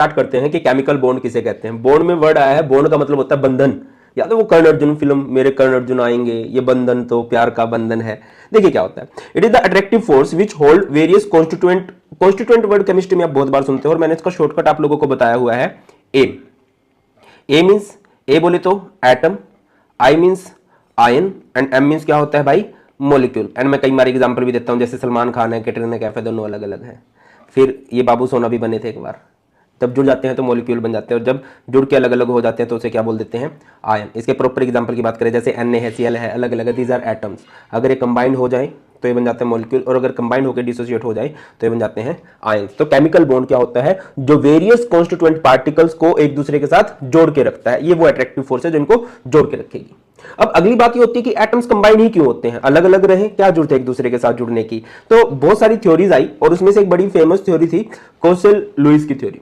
Start करते हैं कि केमिकल बॉन्ड किसे कहते हैं। बॉन्ड में वर्ड आया है, बॉन्ड का मतलब होता है बंधन। या तो वो कर्ण अर्जुन फिल्म मेरे कर्ण अर्जुन आएंगे, ये बंधन तो प्यार का बंधन है। देखिए क्या होता है, it is the attractive force which hold various constituent. Constituent word chemistry में आप बहुत बार सुनते हो और मैंने इसका शॉर्टकट आप लोगों को बताया हुआ है ए। ए मीन्स, ए बोले तो atom, I means ion and M means क्या होता है भाई, मॉलिक्यूल। एंड मैं कई बार एग्जांपल भी देता हूं, जैसे सलमान खान है, कैटरीना कैफ है, दोनों अलग अलग हैं। फिर ये बाबू सोना भी बने थे एक बार, तब जुड़ जाते हैं तो मॉलिक्यूल बन जाते हैं, और जब जुड़ के अलग अलग हो जाते हैं तो उसे क्या बोल देते हैं, आयन। इसके प्रॉपर एग्जांपल की बात करें, जैसे Na है, Cl है, अलग अलग है, दीज आर एटम्स। अगर ये कंबाइंड हो जाए तो ये बन जाते हैं मॉलिक्यूल, और अगर कंबाइंड होकर डिसोसिएट हो जाए तो ये बन जाते हैं आयंस। तो केमिकल बॉन्ड क्या होता है, जो वेरियस कॉन्स्टिट्यूएंट पार्टिकल्स को एक दूसरे के साथ जोड़ के रखता है, ये वो अट्रैक्टिव फोर्स है जो इनको जोड़ के रखेगी। अब अगली बात ये होती है कि एटम्स कंबाइंड ही क्यों होते हैं, अलग अलग रहे, क्या जरूरत है एक दूसरे के साथ जुड़ने की। तो बहुत सारी थ्योरीज आई और उसमें से एक बड़ी फेमस थ्योरी थी कोसेल लुईस की थ्योरी।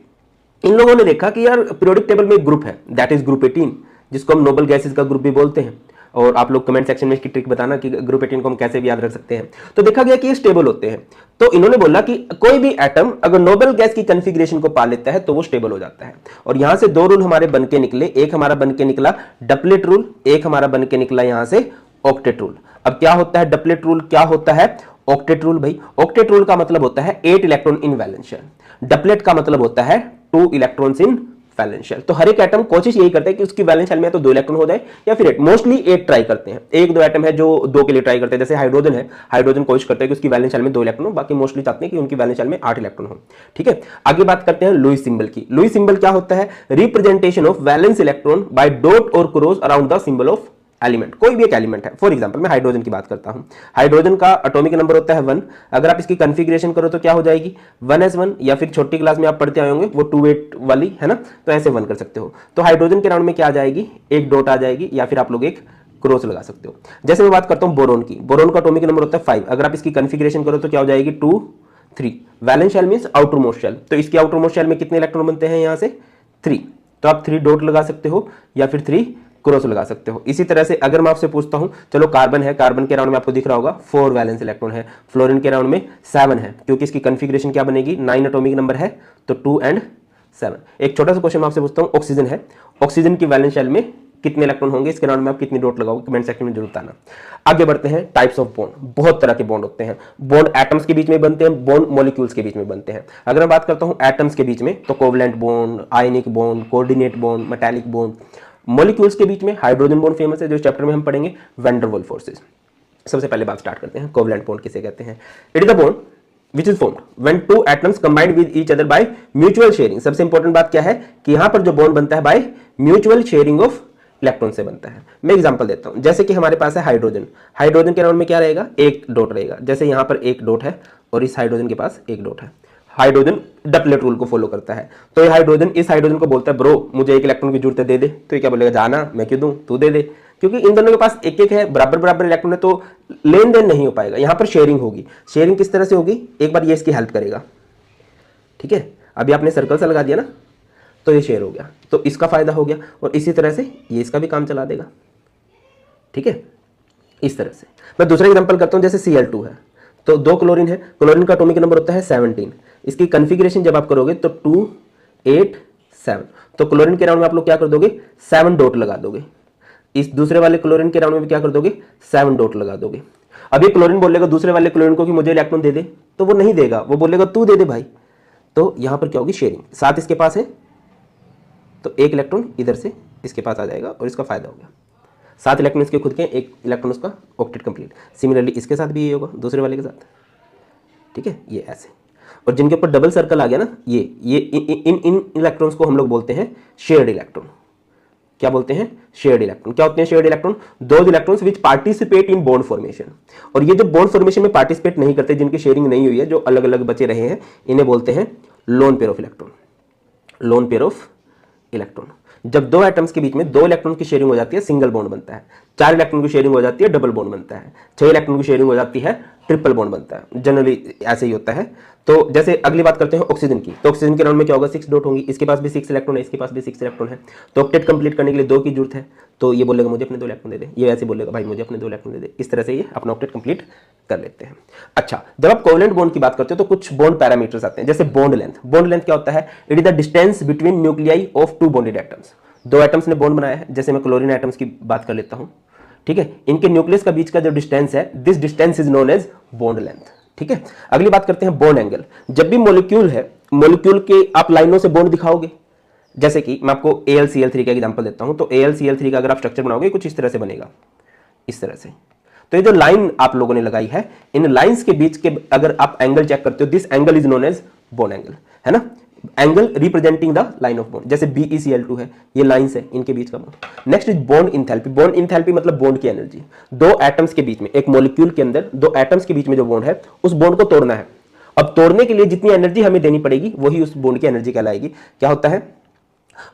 इन लोगों ने देखा कि यार पीरियोडिक टेबल में एक ग्रुप है, दैट इज ग्रुप 18, जिसको हम नोबल गैसेस का ग्रुप भी बोलते हैं। और आप लोग कमेंट सेक्शन में इसकी ट्रिक बताना कि ग्रुप 18 को हम कैसे भी याद रख सकते हैं। तो देखा गया कि ये स्टेबल होते हैं। तो इन्होंने बोला कि कोई भी एटम अगर नोबल गैस की कॉन्फ़िगरेशन को पा लेता है तो वो स्टेबल हो जाता है। और यहां से दो रूल हमारे बन के निकले, एक हमारा बन के निकला डपलेट रूल, एक हमारा बन के निकला यहां से ऑक्टेट रूल। अब क्या होता है डपलेट रूल, क्या होता है ऑक्टेट रूल? भाई ऑक्टेट रूल का मतलब होता है 8 इलेक्ट्रॉन इन वैलेंस शेल, डपलेट का मतलब होता है 2 इलेक्ट्रॉन्स इन वैलेंस शेल। तो हर एक एटम कोशिश यही करता है कि उसकी वैलेंस शेल में तो 2 इलेक्ट्रॉन हो जाए या फिर 8, मोस्टली 8 ट्राई करते हैं। एक दो एटम है जो 2 के लिए ट्राई करते हैं, जैसे हाइड्रोजन है, हाइड्रोजन कोशिश करता है कि उसकी वैलेंस शेल में 2 इलेक्ट्रॉन हो, बाकी मोस्टली चाहते हैं कि उनकी वैलेंस शेल में 8 इलेक्ट्रॉन हो। ठीक है, आगे बात करते हैं लुईस सिंबल की। लुईस सिंबल क्या होता है, representation of valence electron by dot और cross around the symbol of element. कोई भी एक एलिमेंट है, फॉर एग्जांपल मैं हाइड्रोजन की बात करता हूं, हाइड्रोजन का एटॉमिक नंबर होता है 1। अगर आप इसकी कॉन्फ़िगरेशन करो तो क्या हो जाएगी 1s1, या फिर छोटी क्लास में आप पढ़ते आए होंगे वो 2-8 वाली है ना, तो ऐसे 1 कर सकते हो। तो हाइड्रोजन के राउंड में क्या आ जाएगी, एक डॉट आ जाएगी, या फिर आप लोग एक क्रॉस लगा सकते हो। जैसे मैं बात करता हूं बोरोन की, बोरोन का एटॉमिक नंबर होता है 5। अगर आप इसकी कॉन्फ़िगरेशन करो तो क्या हो जाएगी 2, 3। Valence shell means outermost shell, तो इसकी आउटर मोस्ट शेल में कितने इलेक्ट्रॉन बनते हैं यहां से 3, तो आप 3 डॉट लगा सकते हो या फिर 3 क्रॉस लगा सकते हो। इसी तरह से अगर मैं आपसे पूछता हूं, चलो कार्बन है, कार्बन के राउंड में आपको दिख रहा होगा 4 वैलेंस इलेक्ट्रॉन है, फ्लोरीन के राउंड में 7 है, क्योंकि इसकी कॉन्फ़िगरेशन क्या बनेगी 9 एटॉमिक नंबर है, तो 2 and 7। एक छोटा सा क्वेश्चन मैं आपसे पूछता हूं, ऑक्सीजन है, ऑक्सीजन की वैलेंस शेल में कितने इलेक्ट्रॉन होंगे, इसके राउंड में आप कितनी डॉट लगाओगे, कमेंट सेक्शन में जरूर बताना। आगे बढ़ते हैं, टाइप्स ऑफ बॉन्ड। बहुत तरह के बॉन्ड होते हैं, बॉन्ड एटम्स के बीच में बनते हैं, बॉन्ड मॉलिक्यूल्स के बीच में बनते हैं। अगर मैं बात करता हूं एटम्स के बीच में तो covalent bond, ionic bond, coordinate bond, metallic bond. Molecules के बीच में हाइड्रोजन बॉन्ड फेमस है, जो इस चैप्टर में हम पढ़ेंगे, वैन डर वाल्स फोर्सेस। सबसे पहले बात स्टार्ट करते हैं, कोवलेंट बॉन्ड किसे कहते हैं। It is the bond which is formed when 2 atoms combined with each other by mutual sharing। सबसे इंपॉर्टेंट बात क्या है कि यहां पर जो बॉन्ड बनता है by mutual sharing of electron से बनता है। मैं एग्जांपल देता हूं, जैसे कि हमारे पास है हाइड्रोजन, हाइड्रोजन के राउंड में क्या रहेगा, एक डॉट रहेगा। जैसे यहां पर एक डॉट है और इस हाइड्रोजन के पास एक डॉट है, हाइड्रोजन डपलेट रूल को फॉलो करता है। तो ये हाइड्रोजन इस हाइड्रोजन को बोलता है ब्रो मुझे एक इलेक्ट्रॉन की जरूरत है, दे दे। तो ये क्या बोलेगा, जाना, मैं क्यों दूं, तू दे दे। क्योंकि इन दोनों के पास एक एक है, बराबर बराबर इलेक्ट्रॉन है, तो लेन देन नहीं हो पाएगा। यहां पर शेयरिंग होगी। शेयरिंग किस तरह से होगी, एक बार ये इसकी हेल्प करेगा, ठीक है, अभी आपने सर्कल सा लगा दिया ना, तो ये शेयर हो गया, तो इसका फायदा हो गया, और इसी तरह से ये इसका भी काम चला देगा। ठीक है, इस तरह से। मैं दूसरा एग्जांपल करता हूं, जैसे Cl2 है, तो 2 क्लोरीन है, क्लोरीन का एटॉमिक नंबर होता है 17। इसकी कॉन्फ़िगरेशन जब आप करोगे तो 2, 8, 7, तो क्लोरीन के राउंड में आप लोग क्या कर दोगे, 7 डॉट लगा दोगे। इस दूसरे वाले क्लोरीन के राउंड में भी क्या कर दोगे, 7 डॉट लगा दोगे। अब ये क्लोरीन बोलेगा दूसरे वाले क्लोरीन को कि मुझे इलेक्ट्रॉन दे दे, तो वो नहीं देगा, वो बोलेगा तू दे दे भाई। तो यहां पर क्या होगी, शेयरिंग। 7 इसके पास है तो एक इलेक्ट्रॉन इधर से इसके पास आ जाएगा और इसका फायदा हो गया। 7 इलेक्ट्रॉन इसके खुद के, एक इलेक्ट्रॉन उसका, ऑक्टेट कंप्लीट। सिमिलरली इसके साथ भी ये होगा, दूसरे वाले के साथ। ठीक है, ये ऐसे। और जिनके ऊपर डबल सर्कल आ गया ना, ये इन इलेक्ट्रॉन्स को हम लोग बोलते हैं शेयर्ड इलेक्ट्रॉन। क्या बोलते हैं, शेयर्ड इलेक्ट्रॉन। क्या होते हैं shared electron, those electrons which participate in bond formation. और ये जो बॉन्ड फॉर्मेशन में पार्टिसिपेट नहीं करते, जिनकी शेयरिंग नहीं हुई है, जो अलग अलग बचे रहे हैं, इन्हें बोलते हैं lone pair of electron. Loan pair of electron. जब दो एटम्स के बीच में दो इलेक्ट्रॉन की शेयरिंग हो जाती है सिंगल बॉन्ड बनता है, 4 इलेक्ट्रॉन की शेयरिंग हो जाती है डबल बॉन्ड बनता है, 6 इलेक्ट्रॉन की शेयरिंग हो जाती है ट्रिपल बॉन्ड बनता है। जनरली ऐसे ही होता है। तो जैसे अगली बात करते हैं ऑक्सीजन की, तो ऑक्सीजन के राउंड में क्या होगा, 6 डॉट होंगी, इसके पास भी 6 इलेक्ट्रॉन है, इसके पास भी 6 इलेक्ट्रॉन है। तो ऑक्टेट कंप्लीट करने के लिए 2 की जरूरत है, तो ये बोलेगा मुझे अपने 2 इलेक्ट्रॉन दे दे, ये ऐसे बोलेगा भाई मुझे अपने 2 इलेक्ट्रॉन दे दे। इस तरह से ये अपना ऑक्टेट कंप्लीट कर लेते हैं। अच्छा, जब आप कोवेलेंट बॉन्ड की बात करते हो तो कुछ बॉन्ड पैरामीटर्स आते हैं, जैसे बॉन्ड लेंथ। बॉन्ड लेंथ क्या होता है, it is the distance between nuclei of 2 bonded atoms. 2 atoms ने बॉन्ड बनाया है, जैसे मैं क्लोरीन एटम्स की बात कर लेता हूं, ठीक है, इनके न्यूक्लियस का बीच का जो डिस्टेंस है, this distance is known as bond length. ठीक है, अगली बात करते हैं बॉन्ड एंगल। जब भी मॉलिक्यूल है, मॉलिक्यूल के आप लाइनों से बॉन्ड दिखाओगे, जैसे कि मैं आपको AlCl3 का एग्जांपल देता हूं, तो AlCl3 का अगर आप स्ट्रक्चर बनाओगे कुछ इस तरह से बनेगा, इस तरह से। तो ये जो लाइन आप लोगों ने लगाई है, इन लाइंस के बीच के अगर आप एंगल चेक करते हो, this angle is known as bond angle, है ना, angle representing the line of bond. जैसे BeCl2 है, ये लाइंस है इनके बीच का बॉन्ड। Next is bond enthalpy. Bond enthalpy मतलब बॉन्ड की एनर्जी। 2 एटम्स के बीच में, एक मॉलिक्यूल के अंदर 2 एटम्स के बीच में जो बॉन्ड है, उस बॉन्ड को तोड़ना है। अब तोड़ने के लिए जितनी एनर्जी हमें देनी पड़ेगी वही उस बॉन्ड की एनर्जी कहलाएगी। क्या होता है,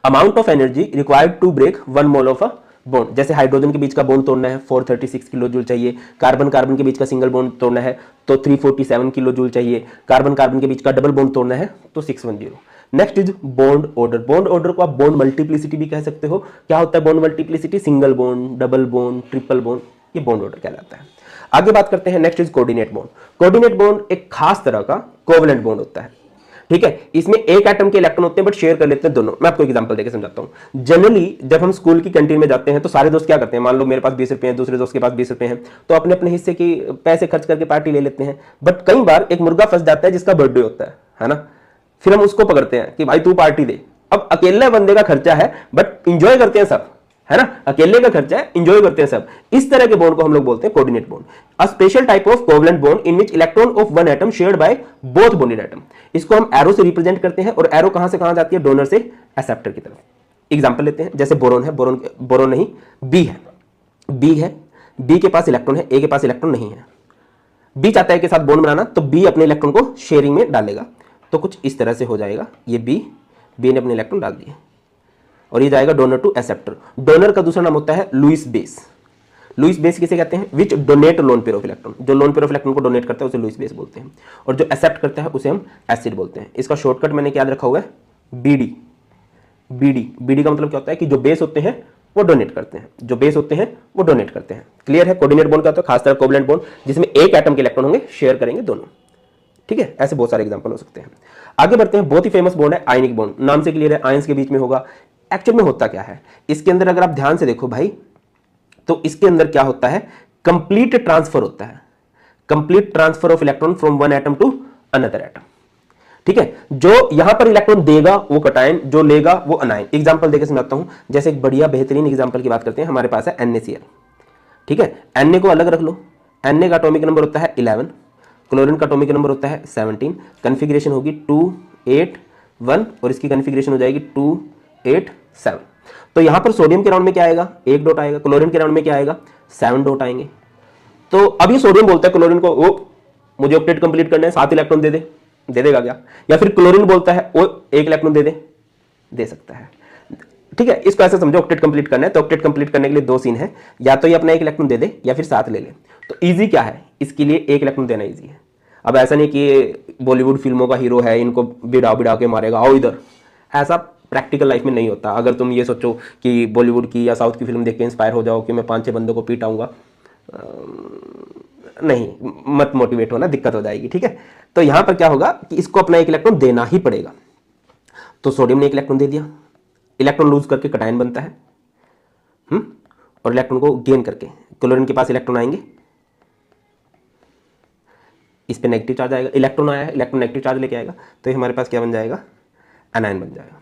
amount of energy required to break 1 mole of a bond. जैसे हाइड्रोजन के बीच का बॉन्ड तोड़ना है 436 किलो जूल चाहिए, कार्बन कार्बन के बीच का सिंगल बॉन्ड तोड़ना है तो 347 किलो जूल चाहिए, कार्बन कार्बन के बीच का डबल बॉन्ड तोड़ना है तो 610। Next is bond order. Bond order को आप बॉन्ड मल्टीप्लिसिटी भी कह सकते हो। क्या होता है bond multiplicity, single bond, double bond, triple bond, ये बॉन्ड ऑर्डर कहलाता है। आगे बात करते हैं, next is coordinate bond. Coordinate bond एक खास तरह का कोवलेंट बॉन्ड होता है, ठीक है, इसमें एक एटम के इलेक्ट्रॉन होते हैं बट शेयर कर लेते हैं दोनों। मैं आपको एग्जांपल देकर समझाता हूं। जनरली जब हम स्कूल की कैंटीन में जाते हैं तो सारे दोस्त क्या करते हैं, मान लो मेरे पास 20 रुपए हैं, दूसरे दोस्त के पास 20 रुपए हैं, तो अपने अपने हिस्से की पैसे खर्च करके पार्टी ले लेते हैं। बट कई बार एक मुर्गा फंस जाता है जिसका बर्थडे होता है ना, फिर हम उसको पकड़ते हैं कि भाई तू पार्टी दे। अब अकेले बंदे का खर्चा है बट इंजॉय करते हैं सब, है ना, अकेले का खर्चा है, इंजॉय करते हैं सब। इस तरह के बॉन्ड को हम लोग बोलते हैं coordinate bond. A special type of covalent bond in which electron of one atom shared by both bonded atom. इसको हम एरो से रिप्रेजेंट करते हैं, और एरो कहां से कहां जाती है, डोनर से एक्सेप्टर की तरफ। एग्जांपल लेते हैं, जैसे बोरोन है, बोरोन नहीं, बी है, बी के पास इलेक्ट्रॉन है, ए के पास इलेक्ट्रॉन नहीं है। बी चाहता है के साथ बॉन्ड बनाना, तो बी अपने इलेक्ट्रॉन को शेयरिंग में डालेगा, तो कुछ इस तरह से हो जाएगा। ये बी ने अपने इलेक्ट्रॉन डाल दिए और ये जाएगा डोनर टू एक्सेप्टर। डोनर का दूसरा नाम होता है लुईस बेस। लुईस बेस किसे कहते हैं, which donate lone pair of electron. जो लोन पेयर ऑफ इलेक्ट्रॉन को डोनेट करता है उसे लुईस बेस बोलते हैं, और जो एक्सेप्ट करता है उसे हम एसिड बोलते हैं। इसका शॉर्टकट मैंने याद रखा हुआ है बीडी का मतलब क्या होता है कि जो बेस होते हैं वो डोनेट करते हैं, जो बेस होते हैं वो डोनेट करते हैं। क्लियर है। कोऑर्डिनेट बॉन्ड का होता है खासकर कोवलेंट बॉन्ड, जिसमें एक एटम के इलेक्ट्रॉन होंगे, शेयर करेंगे दोनों, ठीक है। ऐसे बहुत सारे एग्जांपल हो सकते हैं। आगे बढ़ते हैं, बहुत ही फेमस बॉन्ड है आयनिक बॉन्ड। नाम से क्लियर है, आयंस के बीच में होगा। एक्चुअल में होता क्या है इसके अंदर, अगर आप ध्यान से देखो भाई, तो इसके अंदर क्या होता है, कंप्लीट ट्रांसफर होता है, complete transfer of electron from one atom to another atom, ठीक है। जो यहां पर इलेक्ट्रॉन देगा वो कटायन, जो लेगा वो अनायन। एग्जांपल देकर समझाता हूं, जैसे एक बढ़िया बेहतरीन एग्जांपल की बात करते हैं। हमारे पास है NaCl, ठीक है। Na को अलग रख लो, Na का एटॉमिक नंबर होता है 11, क्लोरीन का एटॉमिक नंबर होता है 17, कॉन्फ़िगरेशन होगी 281 और इसकी कॉन्फ़िगरेशन हो जाएगी 287। तो यहां पर सोडियम के राउंड में क्या आएगा, 1 डॉट आएगा, क्लोरीन के राउंड में क्या आएगा, 7 डॉट आएंगे। तो अब ये सोडियम बोलता है क्लोरीन को, वो मुझे ऑक्टेट कंप्लीट करना है, 7 इलेक्ट्रॉन दे देगा क्या, या फिर क्लोरीन बोलता है वो 1 इलेक्ट्रॉन दे सकता है, ठीक है। इसको ऐसे समझो, ऑक्टेट कंप्लीट करना है तो ऑक्टेट कंप्लीट करने के लिए 2 सीन है, या तो ये अपना 1 इलेक्ट्रॉन दे दे या फिर 7 ले ले। तो इजी क्या है, इसके लिए 1 इलेक्ट्रॉन देना इजी है। अब ऐसा नहीं कि बॉलीवुड फिल्मों का हीरो है, इनको बिड़ा के मारेगा, आओ इधर, ऐसा प्रैक्टिकल लाइफ में नहीं होता। अगर तुम ये सोचो कि बॉलीवुड की या साउथ की फिल्म देख के इंस्पायर हो जाओ कि मैं 5-6 बंदों को पीट आऊंगा, नहीं, मत मोटिवेट होना, दिक्कत हो जाएगी, ठीक है। तो यहां पर क्या होगा कि इसको अपना 1 इलेक्ट्रॉन देना ही पड़ेगा। तो सोडियम ने 1 इलेक्ट्रॉन दे दिया, इलेक्ट्रॉन लूज करके कटायन बनता है, और इलेक्ट्रॉन को गेन करके क्लोरीन के पास इलेक्ट्रॉन आएंगे, इस पे नेगेटिव चार्ज आएगा, इलेक्ट्रॉन आया है, इलेक्ट्रॉन नेगेटिव चार्ज लेके आएगा, तो ये हमारे पास क्या बन जाएगा, एनायन बन जाएगा,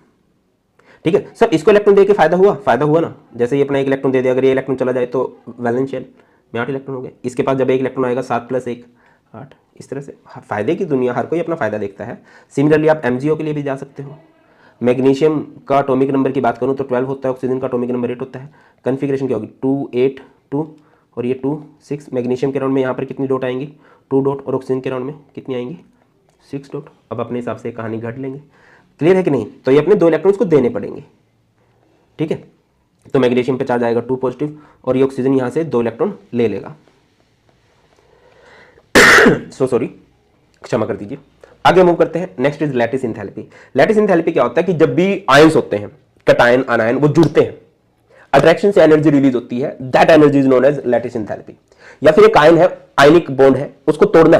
ठीक है। सर इसको इलेक्ट्रॉन देके फायदा हुआ ना। जैसे ये अपना 1 इलेक्ट्रॉन दे दिया, अगर ये इलेक्ट्रॉन चला जाए तो वैलेंस शेल में 8 इलेक्ट्रॉन हो गए। इसके पास जब 1 इलेक्ट्रॉन आएगा, 7 + 1 8, इस तरह से फायदे की दुनिया, हर कोई अपना फायदा देखता है। सिमिलरली आप MgO के लिए भी जा सकते हो। मैग्नीशियम का एटॉमिक नंबर की बात करूं तो 12 होता है, ऑक्सीजन का एटॉमिक नंबर 8 होता है। कॉन्फ़िगरेशन क्या होगी, 282 और ये 26। मैग्नीशियम के राउंड में यहाँ पर कितनी डॉट आएंगी, 2 डॉट, और ऑक्सीजन के राउंड में कितनी आएंगी, 6 डॉट। अब अपने हिसाब से कहानी घट लेंगे। क्लियर है कि नहीं। तो ये अपने 2 इलेक्ट्रॉन्स को देने पड़ेंगे, ठीक है। तो मैग्नीशियम पे चार्ज आएगा 2 पॉजिटिव और ये ऑक्सीजन यहां से 2 इलेक्ट्रॉन ले लेगा। सॉरी, क्षमा कर दीजिए। आगे मूव करते हैं। Next is lattice enthalpy. Lattice enthalpy क्या होता है कि जब भी आयंस होते हैं, कटायन अनायन, वो जुड़ते हैं, अट्रैक्शन से एनर्जी रिलीज होती है, that energy is known as lattice enthalpy. या फिर एक आयन है, आयनिक बॉन्ड है, उसको तोड़ना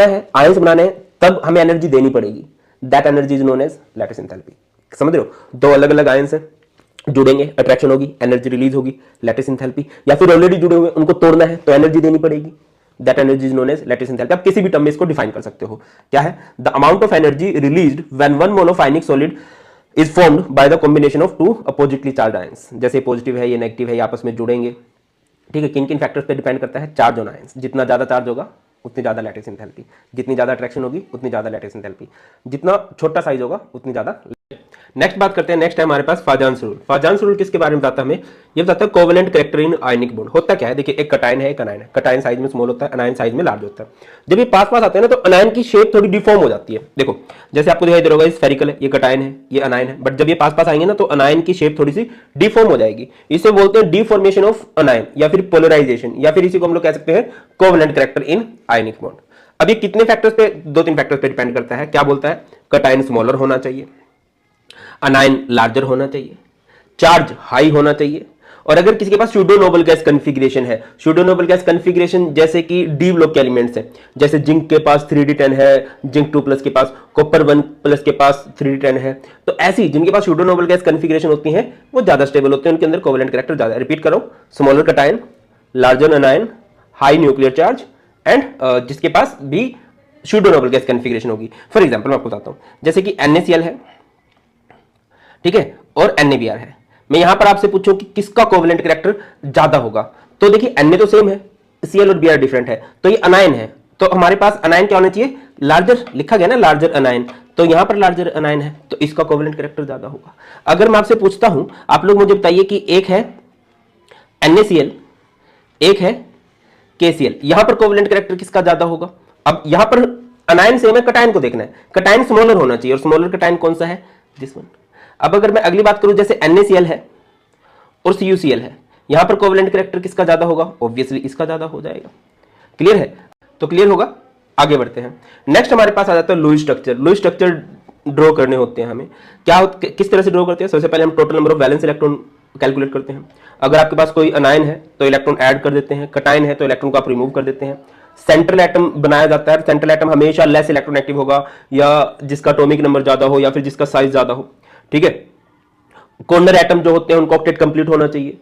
है, आयंस बनाने हैं, तब हमें एनर्जी देनी पड़ेगी, that energy is known as lattice enthalpy. समझ रहे हो? दो अलग अलग आयंस हैं, जुड़ेंगे, अट्रैक्शन होगी, एनर्जी रिलीज होगी, लैटिस एंथैल्पी। या फिर ऑलरेडी जुड़े हुए, उनको तोड़ना है तो एनर्जी देनी पड़ेगी, that energy is known as lattice enthalpy. आप किसी भी टर्म में इसको डिफाइन कर सकते हो। क्या है? The amount of energy released when one mole of ionic solid is formed by the combination of two oppositely charge ions. जैसे पॉजिटिव है, ये नेगेटिव है, ये आपस में जुड़ेंगे। ठीक है। किन किन फैक्टर्स पे डिपेंड करता है? Charge on ions. जितना ज्यादा चार्ज होगा उतनी ज्यादा लैटिस एंथैल्पी, जितनी ज्यादा अट्रैक्शन होगी उतनी ज्यादा लैटिस एंथैल्पी, जितना छोटा साइज होगा उतनी ज्यादा। नेक्स्ट बात करते हैं। नेक्स्ट है हमारे पास फाजान्स रूल। फाजान्स रूल किसके बारे में बताता है हमें? ये बताता है covalent character in ionic bond. होता क्या है? देखिए, एक कटायन है, एक अनायन है। कटायन साइज में स्मॉल होता है, अनायन साइज में लार्ज होता है। जब ये पास पास आते हैं ना, तो अनायन की शेप थोड़ी डिफॉर्म हो जाती है। देखो, जैसे आपको दिखाई दे रहा होगा, स्फेरिकल है, ये कटायन है, ये अनायन है, बट जब ये पास पास आएंगे ना, तो अनायन की शेप थोड़ी सी डिफॉर्म हो जाएगी। इसे बोलते हैं डिफॉर्मेशन ऑफ अनायन, या फिर पोलराइजेशन, या फिर इसी को हम लोग कह सकते हैं covalent character in ionic bond. अब ये कितने फैक्टर्स पे? 2-3 फैक्टर्स पे डिपेंड करता है। क्या बोलता है? कटायन स्मॉलर होना चाहिए, अनायन लार्जर होना चाहिए, चार्ज हाई होना चाहिए, और अगर किसी के पास स्यूडो नोबल गैस कॉन्फ़िगरेशन है, स्यूडो नोबल गैस कॉन्फ़िगरेशन जैसे कि डी ब्लॉक के एलिमेंट्स है, जैसे जिंक के पास 3d10 है, जिंक 2+ के पास, कॉपर 1+ के पास 3d10 है, तो ऐसी जिनके पास स्यूडो नोबल गैस कॉन्फ़िगरेशन होती है वो ज्यादा स्टेबल होते हैं, उनके अंदर कोवेलेंट कैरेक्टर ज्यादा। रिपीट करो, smaller cation, larger अनायन, high nuclear charge, and जिसके पास भी स्यूडो नोबल गैस कॉन्फ़िगरेशन होगी। फॉर एग्जांपल मैं आपको बताता हूं, जैसे कि NaCl है, ठीक है, और NaBr है। मैं यहां पर आपसे पूछूं कि किसका कोवेलेंट कैरेक्टर ज्यादा होगा, तो देखिए Na तो सेम है, Cl और Br डिफरेंट है, तो ये अनायन है, तो हमारे पास अनायन क्या होना चाहिए? लार्जर, लिखा गया ना लार्जर अनायन, तो यहां पर लार्जर अनायन है, तो इसका कोवेलेंट कैरेक्टर ज्यादा होगा। अगर मैं आपसे पूछता हूं, आप लोग मुझे बताइए कि एक है NaCl, एक है KCl, यहां पर कोवेलेंट कैरेक्टर किसका ज्यादा होगा? अब यहां पर अनायन सेम है, कटायन को देखना है, कटायन स्मॉलर होना चाहिए, और स्मॉलर कटायन कौन सा है? This one. अब अगर मैं अगली बात करूं, जैसे NaCl है और CuCl है, यहां पर कोवेलेंट कैरेक्टर किसका ज्यादा होगा? ऑब्वियसली इसका ज्यादा हो जाएगा। क्लियर है? तो क्लियर होगा। आगे बढ़ते हैं। नेक्स्ट हमारे पास आ जाता है Lewis structure. Lewis structure draw करने होते हैं हमें, किस तरह से ड्रॉ करते हैं? सबसे पहले हम total number of valence electron calculate करते हैं। अगर आपके पास कोई अनायन है तो इलेक्ट्रॉन ऐड कर देते हैं, कटायन है तो इलेक्ट्रॉन को आप रिमूव कर देते हैं। सेंट्रल एटम बनाया जाता है, सेंट्रल एटम हमेशा लेस इलेक्ट्रोनेगेटिव होगा, या जिसका एटॉमिक नंबर ज्यादा हो, या फिर जिसका साइज ज्यादा हो। ठीक है। कॉर्नर एटम जो होते हैं उनका ऑक्टेट कंप्लीट होना चाहिए।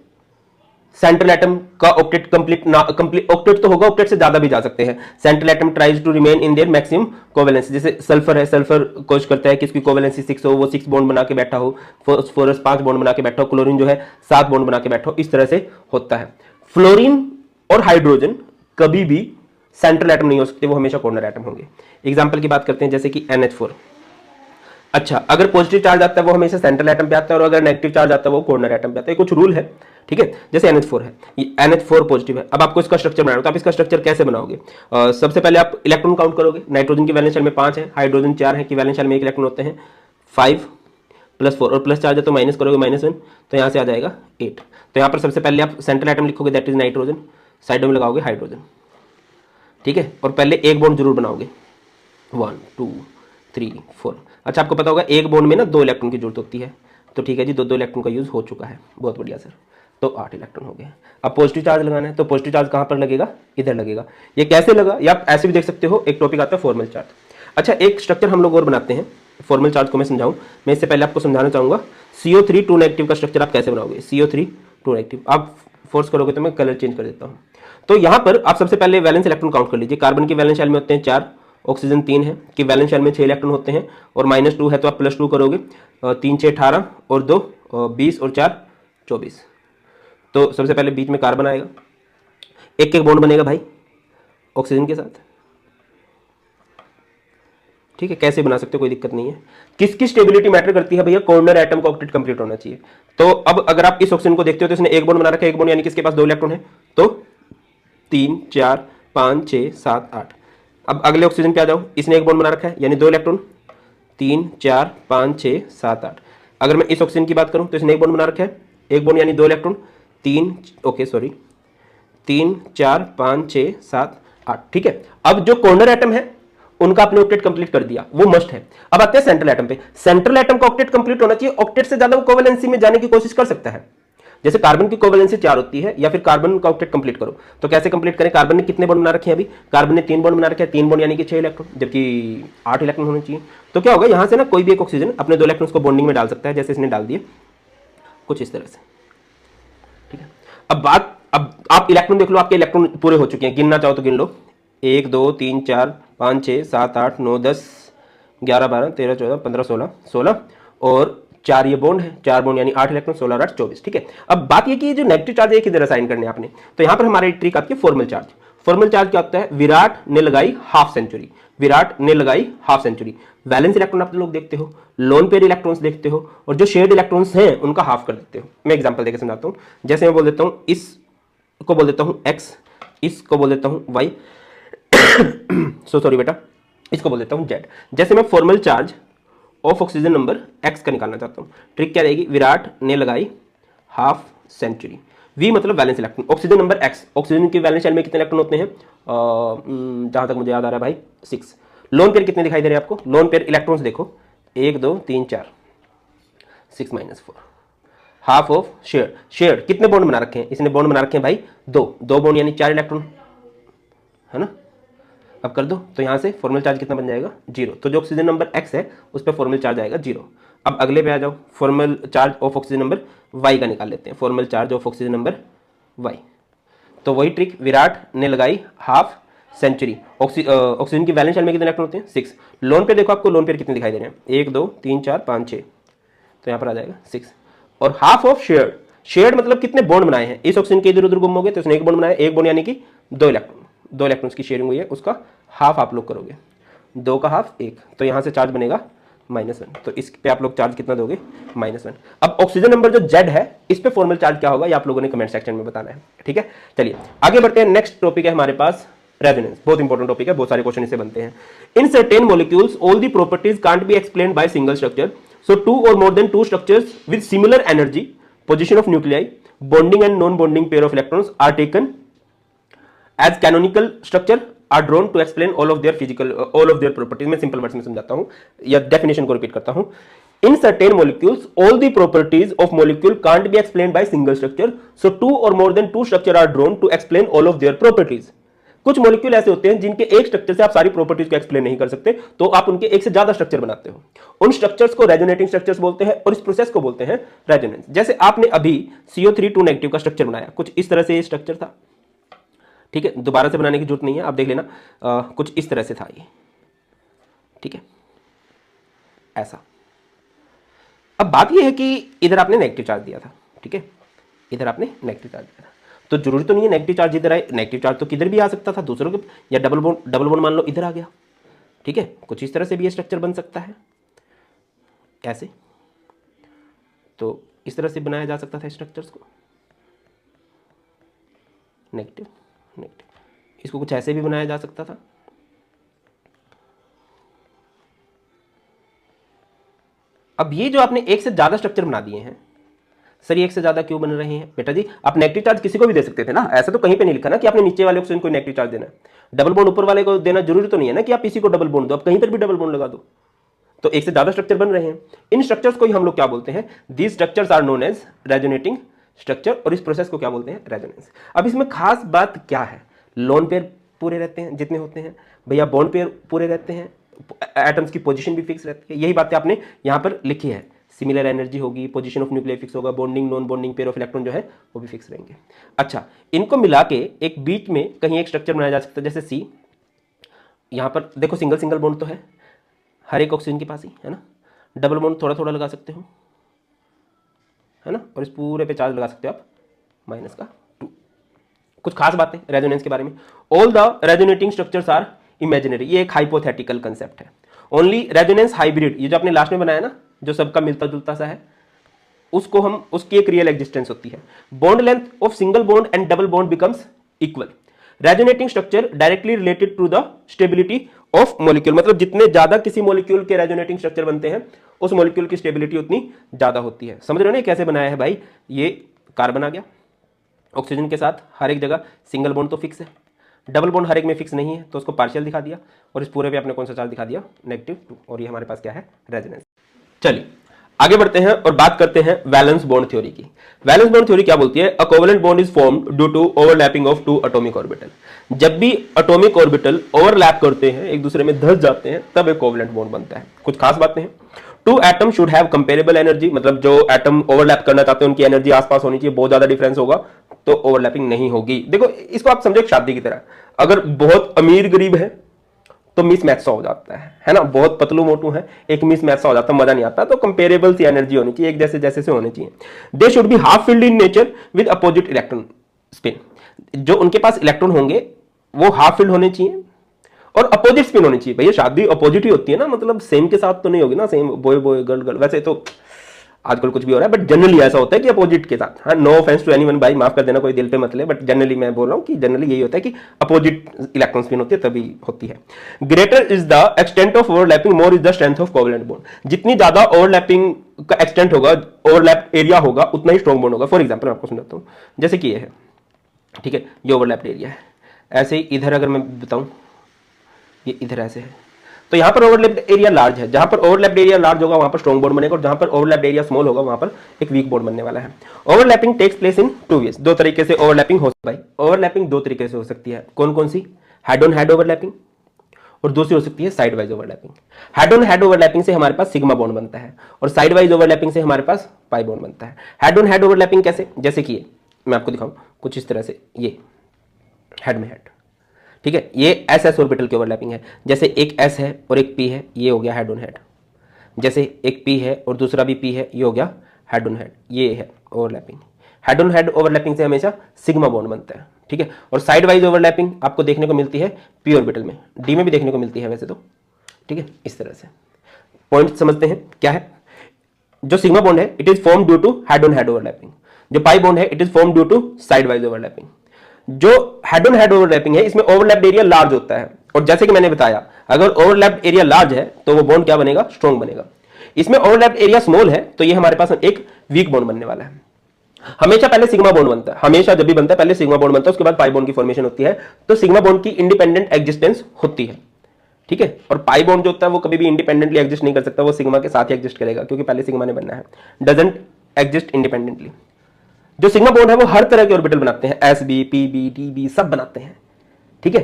सेंट्रल एटम का ऑक्टेट कंप्लीट ऑक्टेट तो होगा, ऑक्टेट से ज्यादा भी जा सकते हैं। Central atom tries to remain in their maximum covalence. जैसे सल्फर है, सल्फर कोशिश करता है कि इसकी कोवेलेंसी 6 हो, वो 6 बॉन्ड बना के बैठा हो। फास्फोरस 5 बॉन्ड बना के बैठा हो। क्लोरीन जो है 7 बॉन्ड बना के बैठा हो। इस तरह से होता है। फ्लोरीन और हाइड्रोजन कभी भी सेंट्रल एटम नहीं हो सकते, वो हमेशा कॉर्नर एटम होंगे। एग्जाम्पल की बात करते हैं, जैसे कि NH4। अच्छा, अगर पॉजिटिव चार्ज आता है वो हमेशा सेंट्रल एटम पे आता है, और अगर नेगेटिव चार्ज आता है वो कॉर्नर एटम पे आता है। कुछ रूल है, ठीक है। जैसे NH4 है, ये NH4 पॉजिटिव है। अब आपको इसका स्ट्रक्चर बनाना है, तो आप इसका स्ट्रक्चर कैसे बनाओगे? सबसे पहले आप इलेक्ट्रॉन काउंट करोगे। नाइट्रोजन की वैलेंस शेल में 5 है, हाइड्रोजन 4 है, कि वैलेंस शेल में 1 इलेक्ट्रॉन होते हैं। 5 + 4, और प्लस चार्ज है तो माइनस करोगे, -1, तो यहाँ से आ जाएगा 8। तो यहाँ पर सबसे पहले आप सेंट्रल एटम लिखोगे, दैट इज नाइट्रोजन, साइडों में लगाओगे हाइड्रोजन, ठीक है, और पहले एक बॉन्ड जरूर बनाओगे, 1 2 3 4। अच्छा, आपको पता होगा एक बॉन्ड में ना 2 इलेक्ट्रॉन की जरूरत होती है, तो ठीक है जी, 2 इलेक्ट्रॉन का यूज हो चुका है, बहुत बढ़िया सर, तो 8 इलेक्ट्रॉन हो गए। अब पॉजिटिव चार्ज लगाना है, तो पॉजिटिव चार्ज कहाँ पर लगेगा? इधर लगेगा। ये कैसे लगा, या आप ऐसे भी देख सकते हो। एक टॉपिक आता है फॉर्मल चार्ज। अच्छा, एक स्ट्रक्चर हम लोग और बनाते हैं, फॉर्मल चार्ज को मैं समझाऊं। मैं इससे पहले आपको समझाना चाहूंगा CO3 2 नेगेटिव का स्ट्रक्चर आप कैसे बनाओगे। CO3 2 नेगेटिव, आप फोर्स करोगे तो मैं कलर चेंज कर देता हूँ। तो यहाँ पर आप सबसे पहले वैलेंस इलेक्ट्रॉन काउंट कर लीजिए। कार्बन की वैलेंस शेल में होते हैं 4, ऑक्सीजन 3 है, कि वैलेंस शेल में 6 इलेक्ट्रॉन होते हैं, और -2 है तो आप +2 करोगे। 3 6 18, और 2 20, और 4 24। तो सबसे पहले बीच में कार्बन आएगा, एक एक बॉन्ड बनेगा भाई ऑक्सीजन के साथ, ठीक है। कैसे बना सकते हो, कोई दिक्कत नहीं है। किसकी स्टेबिलिटी मैटर करती है भैया? कॉर्नर एटम का ऑक्टेट कंप्लीट होना चाहिए। तो अब अगर आप इस ऑक्सीजन को देखते हो तो इसने एक बॉन्ड बना रखा है, एक बॉन्ड यानी कि इसके पास 2 इलेक्ट्रॉन है, तो 3 4 5 6 7 8। अब अगले ऑक्सीजन पे आ जाओ, इसने एक बॉन्ड बना रखा है, यानी 2 इलेक्ट्रॉन, 3 4 5 6 7 8। अगर मैं इस ऑक्सीजन की बात करूं तो इसने एक बॉन्ड बना रखा है, एक बॉन्ड यानी 2 इलेक्ट्रॉन, 3 4 5 6 7 8, ठीक है। अब जो कॉर्नर एटम है उनका आपने ऑक्टेट कंप्लीट कर दिया, वो मस्ट है। अब आते हैं सेंट्रल एटम पे। सेंट्रल एटम का ऑक्टेट कंप्लीट होना चाहिए, ऑक्टेट से ज्यादा वो कोवेलेंसी में जाने की कोशिश कर सकता है। जैसे कार्बन की कोवेलेंसी 4 होती है, या फिर कार्बन का ऑक्टेट कंप्लीट करो तो कैसे कंप्लीट करें? कार्बन ने कितने बॉन्ड बना रखे हैं? अभी कार्बन ने 3 बॉन्ड बना रखे हैं, 3 बॉन्ड यानी कि 6 इलेक्ट्रॉन, जबकि 8 इलेक्ट्रॉन होने चाहिए। तो क्या होगा, यहां से ना कोई भी एक ऑक्सीजन अपने 2 इलेक्ट्रॉन्स को बॉन्डिंग में डाल सकता है, जैसे इसने डाल दिए कुछ इस तरह से, ठीक है। अब आप इलेक्ट्रॉन देख लो, आपके इलेक्ट्रॉन पूरे हो चुके हैं, गिनना चाहो तो गिन लो, 1 2 3 4 5 6 7 8 9 10 11 12 13 14 15 16 और 4 ये बॉन्ड है, 4 बॉन्ड यानी 8 इलेक्ट्रॉन, 16 और 8 24, ठीक है। अब बात ये कि जो नेगेटिव चार्ज एक इधर असाइन करने आपने, तो यहां पर हमारी ट्रिक आती है फॉर्मल चार्ज। फॉर्मल चार्ज क्या होता है? विराट ने लगाई हाफ सेंचुरी, विराट ने लगाई हाफ सेंचुरी। वैलेंस इलेक्ट्रॉन आप लोग देखते हो, लोन पेयर इलेक्ट्रॉन्स देखते हो, और जो शेयर्ड इलेक्ट्रॉन्स हैं उनका हाफ कर देते हो। मैं एग्जांपल देकर समझाता हूं। जैसे मैं बोल देता हूं, इसको बोल देता हूं x, इसको बोल देता हूं y, सॉरी बेटा, इसको बोल देता हूं z। जैसे मैं formal charge of oxygen number x का निकालना चाहता हूं, ट्रिक क्या रहेगी? विराट ने लगाई हाफ सेंचुरी, v मतलब valence electron, oxygen number x, oxygen की वैलेंस शेल में कितने इलेक्ट्रॉन होते हैं? जहां तक मुझे याद आ रहा है भाई 6। लोन पेयर कितने दिखाई दे रहे हैं आपको? लोन पेयर इलेक्ट्रॉन्स देखो, 1 2 3 4, 6 -4। हाफ ऑफ शेयर, शेयर कितने बॉन्ड बना रखे हैं? इसने बॉन्ड बना रखे हैं भाई 2 बॉन्ड यानी 4 इलेक्ट्रॉन, है ना। अब कर दो तो यहां से फॉर्मल चार्ज कितना बन जाएगा? 0। तो जो ऑक्सीजन नंबर x है उस पर फॉर्मल चार्ज आएगा 0। अब अगले पे आ जाओ, formal charge of oxygen number y का निकाल लेते हैं, formal charge of oxygen number y। तो वही ट्रिक, विराट ने लगाई हाफ सेंचुरी, ऑक्सीजन की वैलेंस शेल में कितने इलेक्ट्रॉन होते हैं? 6। लोन पेयर देखो, आपको लोन पेयर कितने दिखाई दे रहे हैं? 1 2 3 4 5 6, तो यहां पर आ जाएगा 6। और हाफ ऑफ शेयर्ड, शेयर्ड मतलब कितने बॉन्ड बनाए हैं? इस ऑक्सीजन के इधर उधर गुम हो गए तो उसने एक बॉन्ड बनाया, एक बॉन्ड यानी कि 2 इलेक्ट्रॉन, 2 इलेक्ट्रॉन्स की शेयरिंग हुई है, उसका हाफ आप लोग करोगे, 2 का हाफ 1, तो यहां से चार्ज बनेगा -1। तो इस पे आप लोग चार्ज कितना दोगे? -1। अब ऑक्सीजन नंबर जो Z है, इस पे फॉर्मल चार्ज क्या होगा ये आप लोगों ने कमेंट सेक्शन में बताना है, ठीक है। चलिए आगे बढ़ते हैं। नेक्स्ट टॉपिक है हमारे पास रेजोनेंस, बहुत इंपॉर्टेंट टॉपिक है, बहुत सारे क्वेश्चन इससे बनते हैं। In certain molecules all the properties can't be explained by single structure, so 2 or more than 2 structures with similar energy, position of nuclei, bonding and non-bonding pair of electrons are taken as canonical structure are drawn to explain all of their properties। मैं simple words में समझाता हूं या definition को repeat करता हूं। In certain molecules, all the properties of molecule can't be explained by single structure, so 2 or more than 2 structure are drawn to explain all of their properties। कुछ molecule ऐसे होते हैं जिनके एक स्ट्रक्चर से आप सारी प्रॉपर्टीज को एक्सप्लेन नहीं कर सकते, तो आप उनके एक से ज्यादा स्ट्रक्चर बनाते हो। उन स्ट्रक्चर्स को रेजोनेटिंग स्ट्रक्चर्स बोलते हैं और इस प्रोसेस को बोलते हैं रेजोनेंस। जैसे आपने अभी CO3 नेगेटिव का स्ट्रक्चर बनाया, कुछ इस तरह से ये स्ट्रक्चर था, ठीक है, दोबारा से बनाने की जरूरत नहीं है, आप देख लेना, कुछ इस तरह से था ये, ठीक है, ऐसा। अब बात ये है कि इधर आपने नेगेटिव चार्ज दिया था, ठीक है, इधर आपने नेगेटिव चार्ज दिया था, तो जरूरी तो नहीं है नेगेटिव चार्ज इधर आए, नेगेटिव चार्ज तो किधर भी आ सकता था, दूसरों के, या डबल बॉन्ड मान लो इधर आ गया, ठीक है, कुछ इस तरह से भी ये स्ट्रक्चर बन सकता है, ऐसे, तो इस तरह से बनाया जा सकता था स्ट्रक्चर्स को, नेगेटिव नेगेटिव, इसको कुछ ऐसे भी बनाया जा सकता था, अब ये जो आपने एक से ज्यादा स्ट्रक्चर बना दिए हैं, सर ये एक से ज्यादा क्यों बन रहे हैं? बेटा जी आप नेगेटिव चार्ज किसी को भी दे सकते थे ना, ऐसा तो कहीं पे नहीं लिखा ना कि आपने नीचे वाले ऑक्सीजन को नेगेटिव चार्ज देना है, डबल बॉन्ड ऊपर वाले को देना जरूरी तो नहीं है ना कि आप इसी को डबल बॉन्ड दो, आप कहीं पर भी डबल बॉन्ड लगा दो, तो एक से ज्यादा स्ट्रक्चर बन रहे हैं। इन स्ट्रक्चर्स को ही हम लोग क्या बोलते हैं? These structures are known as resonating structure, और इस प्रोसेस को क्या बोलते हैं? रेजोनेंस। अब इसमें खास बात क्या है? लोन पेयर पूरे रहते हैं जितने होते हैं भैया, बॉन्ड पेयर पूरे रहते हैं, एटम्स की पोजीशन भी फिक्स रहती है, यही बातें आपने यहाँ पर लिखी है, सिमिलर एनर्जी होगी, पोजीशन ऑफ न्यूक्लियर फिक्स होगा, bonding non bonding pair of electron जो है वो भी फिक्स रहेंगे। अच्छा, इनको मिला के एक बीच में कहीं एक स्ट्रक्चर बनाया जा सकता है, जैसे सी, यहाँ पर देखो सिंगल सिंगल बॉन्ड तो है हर एक ऑक्सीजन के पास ही, है ना, डबल बॉन्ड थोड़ा थोड़ा लगा सकते हो, है ना, और इस पूरे पे चार्ज लगा सकते हो आप -2। कुछ खास बातें रेजोनेंस के बारे में, all the resonating structures are imaginary, ये एक हाइपोथेटिकल कंसेप्ट है। ओनली रेजोनेंस हाइब्रिड, ये जो आपने लास्ट में बनाया ना, जो सबका मिलता जुलता सा है, उसको हम, उसकी एक रियल एग्जिस्टेंस होती है। Bond length of single bond and double bond becomes equal. Resonating structure directly related to the stability of molecule, मतलब जितने ज्यादा किसी मॉलिक्यूल के रेजोनेटिंग स्ट्रक्चर बनते हैं उस मॉलिक्यूल की स्टेबिलिटी उतनी ज्यादा होती है। समझ रहे हो ना कैसे बनाया है भाई, ये कार्बन आ गया ऑक्सीजन के साथ, हर एक जगह सिंगल बॉन्ड तो फिक्स है, डबल बॉन्ड हर एक में फिक्स नहीं है तो उसको पार्शियल दिखा दिया, और इस पूरे पे आपने कौन सा चार्ज दिखा दिया, -2, और ये हमारे पास क्या है, रेजोनेंस। चलिए आगे बढ़ते हैं और बात करते हैं वैलेंस बॉन्ड थ्योरी की। वैलेंस बॉन्ड थ्योरी क्या बोलती है, a covalent bond is formed due to overlapping of 2 atomic orbital. जब भी एटॉमिक ऑर्बिटल ओवरलैप करते हैं, एक दूसरे में धस जाते हैं, तब एक कोवेलेंट बॉन्ड बनता है। कुछ खास बातें हैं, 2 atom should have comparable energy, मतलब जो एटम ओवरलैप करना चाहते हैं उनकी एनर्जी आसपास होनी चाहिए, बहुत ज्यादा डिफरेंस होगा तो ओवरलैपिंग नहीं होगी। देखो इसको आप समझो एक शादी की तरह, अगर बहुत अमीर गरीब है तो मिस मैच सा हो जाता है ना, बहुत पतलू मोटू है एक मिस मैच सा हो जाता है, मजा नहीं आता, तो कंपेरेबल सी एनर्जी होनी चाहिए, एक जैसे जैसे से होने चाहिए। They should be half filled in nature with opposite electron spin, जो उनके पास इलेक्ट्रॉन होंगे वो हाफ फिल्ड होने चाहिए और अपोजिट स्पिन होनी चाहिए। भैया शादी अपोजिट ही होती है ना, मतलब सेम के साथ तो नहीं होगी ना, same boy boy girl girl, वैसे तो आजकल कुछ भी हो रहा है बट जनरली ऐसा होता है कि अपोजिट के साथ। हाँ, नो ऑफेंस टू एनीवन भाई, माफ कर देना, कोई दिल पे मत ले, बट जनरली मैं बोल रहा हूँ कि जनरली यही होता है कि अपोजिट इलेक्ट्रॉन स्पिन होती है तभी होती है। Greater is the extent of overlapping, more is the strength of covalent bond. जितनी ज्यादा ओवरलैपिंग का एक्सटेंट होगा, ओवरलैप एरिया होगा, उतना ही स्ट्रॉन्ग बॉन्ड होगा। फॉर एग्जाम्पल मैं आपको सुनाता हूँ, जैसे कि ये है, ठीक है, ये ओवरलैप्ड एरिया है, ऐसे ही इधर अगर मैं बताऊं ये इधर ऐसे है, तो यहां पर ओवरलैप्ड एरिया लार्ज है, जहां पर ओवरलैप्ड एरिया लार्ज होगा वहां पर स्ट्रॉन्ग बॉन्ड बनेगा, और जहां पर ओवरलैप्ड एरिया स्मॉल होगा वहां पर एक वीक बॉन्ड बनने वाला है। Overlapping takes place in 2 ways, दो तरीके से ओवरलैपिंग हो सकती है भाई, ओवरलैपिंग दो तरीके से हो सकती है। कौन कौन सी, हेड ऑन हेड ओवरलैपिंग, और दूसरी हो सकती है side wise overlapping. Head on head overlapping से हमारे पास सिग्मा बॉन्ड बनता है, और साइड वाइज ओवरलैपिंग से हमारे पास पाई बॉन्ड बनता है। हेड ऑन हेड ओवरलैपिंग कैसे, जैसे कि मैं आपको दिखाऊं कुछ इस तरह से, ये हेड में हेड, ठीक है, ये एस एस ऑर्बिटल की ओवरलैपिंग है, जैसे एक एस है और एक पी है, ये हो गया हेड ऑन हेड। जैसे एक पी है और दूसरा भी पी है, ये हो गया हेड ऑन हेड, ये है overlapping. Head on head overlapping से हमेशा सिग्मा बॉन्ड बनता है, ठीक है। और साइड वाइज ओवरलैपिंग आपको देखने को मिलती है पी ऑर्बिटल में, डी में भी देखने को मिलती है वैसे तो, ठीक है। इस तरह से पॉइंट समझते हैं क्या है। जो सिग्मा बॉन्ड है it is form due to head on head overlapping, जो पाई बॉन्ड है it is form due to side wise overlapping. जो हेड ऑन हेड ओवरलैपिंग है इसमें ओवरलैप्ड एरिया लार्ज होता है, और जैसे कि मैंने बताया अगर ओवरलैप्ड एरिया लार्ज है तो वो बॉन्ड क्या बनेगा, स्ट्रॉन्ग बनेगा। इसमें ओवरलैप्ड एरिया स्मॉल है तो ये हमारे पास एक वीक बॉन्ड बनने वाला है। हमेशा पहले सिग्मा बॉन्ड बनता है, हमेशा जब भी बनता है पहले सिग्मा बॉन्ड बनता है, उसके बाद पाई बॉन्ड की फॉर्मेशन होती है, तो सिग्मा बॉन्ड की इंडिपेंडेंट एग्जिस्टेंस होती है, ठीक है। और पाई बॉन्ड जो होता है वो कभी भी इंडिपेंडेंटली एग्जिस्ट नहीं कर सकता, वो सिग्मा के साथ ही एग्जिस्ट करेगा क्योंकि पहले सिग्मा ने बनना है, डजंट एग्जिस्ट इंडिपेंडेंटली। जो सिग्मा बॉन्ड है वो हर तरह के ऑर्बिटल बनाते हैं, S B, P B, T B सब बनाते हैं, ठीक है।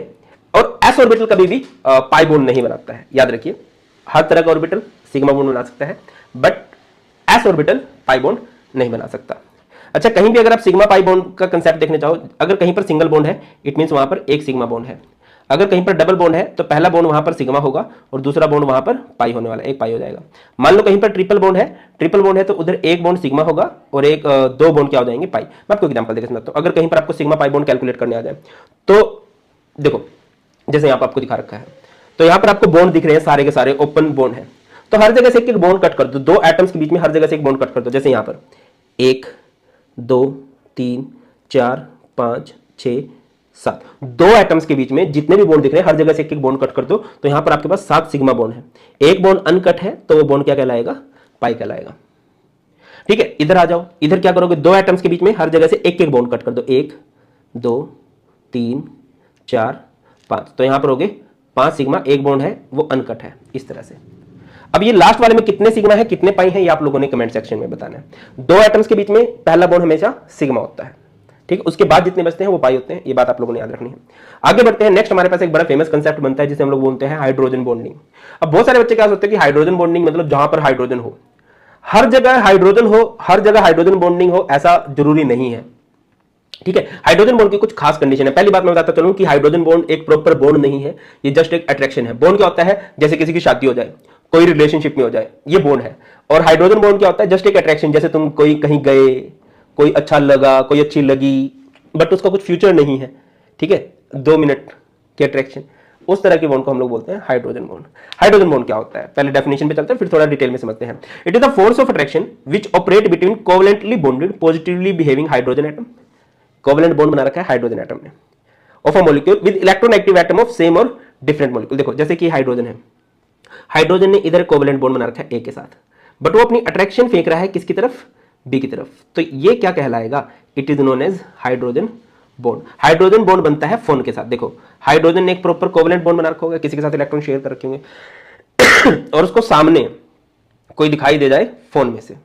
और एस ऑर्बिटल कभी भी पाई बॉन्ड नहीं बनाता है, याद रखिए। हर तरह का ऑर्बिटल सिग्मा बॉन्ड बना सकता है but S orbital pi bond नहीं बना सकता। अच्छा, कहीं भी अगर आप सिग्मा पाई बॉन्ड का कंसेप्ट देखने चाहो, अगर कहीं पर सिंगल बॉन्ड है इट मींस वहां पर एक सिग्मा बॉन्ड है, अगर कहीं पर डबल बॉन्ड है तो पहला बॉन्ड वहां पर सिग्मा होगा और दूसरा बॉन्ड वहां पर पाई होने वाला है, एक पाई हो जाएगा। मान लो कहीं पर ट्रिपल बॉन्ड है, ट्रिपल बॉन्ड है तो उधर एक बॉन्ड सिग्मा होगा और एक दो बॉन्ड क्या हो जाएंगे, पाई। मैं आपको एग्जांपल देकर समझाता हूं। अगर कहीं पर आपको सिग्मा पाई बॉन्ड कैलकुलेट करने आ जाए तो देखो, जैसे यहाँ पर आपको दिखा रखा है, तो यहाँ पर आपको बॉन्ड दिख रहे हैं, सारे के सारे ओपन बॉन्ड है, तो हर जगह से एक बॉन्ड कट कर दो, दो एटम्स के बीच में हर जगह से एक बॉन्ड कट कर दो। जैसे यहाँ पर 1 2 3 4 5 6 7, दो एटम्स के बीच में जितने भी बॉन्ड दिख रहे हैं हर जगह से एक एक बॉन्ड कट कर दो, तो यहां पर आपके पास 7 सिग्मा बॉन्ड है। एक बॉन्ड अनकट है तो वो बॉन्ड क्या कहलाएगा, पाई कहलाएगा, ठीक है। इधर आ जाओ, इधर क्या करोगे, दो एटम्स के बीच में हर जगह से एक एक बॉन्ड कट कर दो, 1 2 3 4 5, तो यहां पर हो गए 5 सिग्मा, एक बॉन्ड है वो अनकट है, इस तरह से। अब ये लास्ट वाले में कितने सिग्मा है कितने पाई है ये आप लोगों ने कमेंट सेक्शन में बताना है। दो एटम्स के बीच में पहला बॉन्ड हमेशा सिग्मा होता है, ठीक है, उसके बाद जितने बचते हैं वो पाई होते हैं, ये बात आप लोगों ने याद रखनी है। आगे बढ़ते हैं, नेक्स्ट हमारे पास एक बड़ा फेमस कंसेप्ट बनता है जिसे हम लोग बोलते हैं हाइड्रोजन बॉन्डिंग। अब बहुत सारे बच्चे क्या सोचते हैं कि हाइड्रोजन बॉन्डिंग मतलब जहां पर हाइड्रोजन हो, हर जगह हाइड्रोजन हो, हर जगह हाइड्रोजन बॉन्डिंग हो, ऐसा जरूरी नहीं है, ठीक है। हाइड्रोजन बॉन्ड की कुछ खास कंडीशन है। पहली बात मैं बताता चलूं कि हाइड्रोजन बॉन्ड एक प्रॉपर बॉन्ड नहीं है, ये जस्ट एक अट्रैक्शन है। बॉन्ड क्या होता है, जैसे किसी की शादी हो जाए, कोई रिलेशनशिप में हो जाए, ये बॉन्ड है। और हाइड्रोजन बॉन्ड क्या होता है, जस्ट एक अट्रैक्शन, जैसे तुम कोई कहीं गए, कोई अच्छा लगा, कोई अच्छी लगी, बट उसका कुछ फ्यूचर नहीं है, ठीक है, 2 मिनट के अट्रैक्शन, उस तरह के बॉन्ड को हम लोग बोलते हैं हाइड्रोजन बॉन्ड। हाइड्रोजन बॉन्ड क्या होता है, पहले डेफिनेशन पे चलते हैं फिर थोड़ा डिटेल में समझते हैं। It is the force of attraction which operate between covalently bonded positively behaving hydrogen atom. Covalent bond बना रखा है हाइड्रोजन एटम ने, of a molecule with electronegative atom of same और डिफरेंट मॉलिक्यूल। देखो जैसे कि हाइड्रोजन है, हाइड्रोजन ने इधर कोवेलेंट बॉन्ड बना रखा है ए के साथ, बट वो अपनी अट्रैक्शन फेंक रहा है किसकी तरफ, बी की तरफ, तो ये क्या कहलाएगा, it is known as hydrogen bond. Hydrogen bond बनता है फोन के साथ। देखो हाइड्रोजन ने एक प्रॉपर कोवेलेंट बॉन्ड बना रखा होगा, किसी के साथ इलेक्ट्रॉन शेयर कर रखे होंगे और उसको सामने कोई दिखाई दे जाए फोन में से,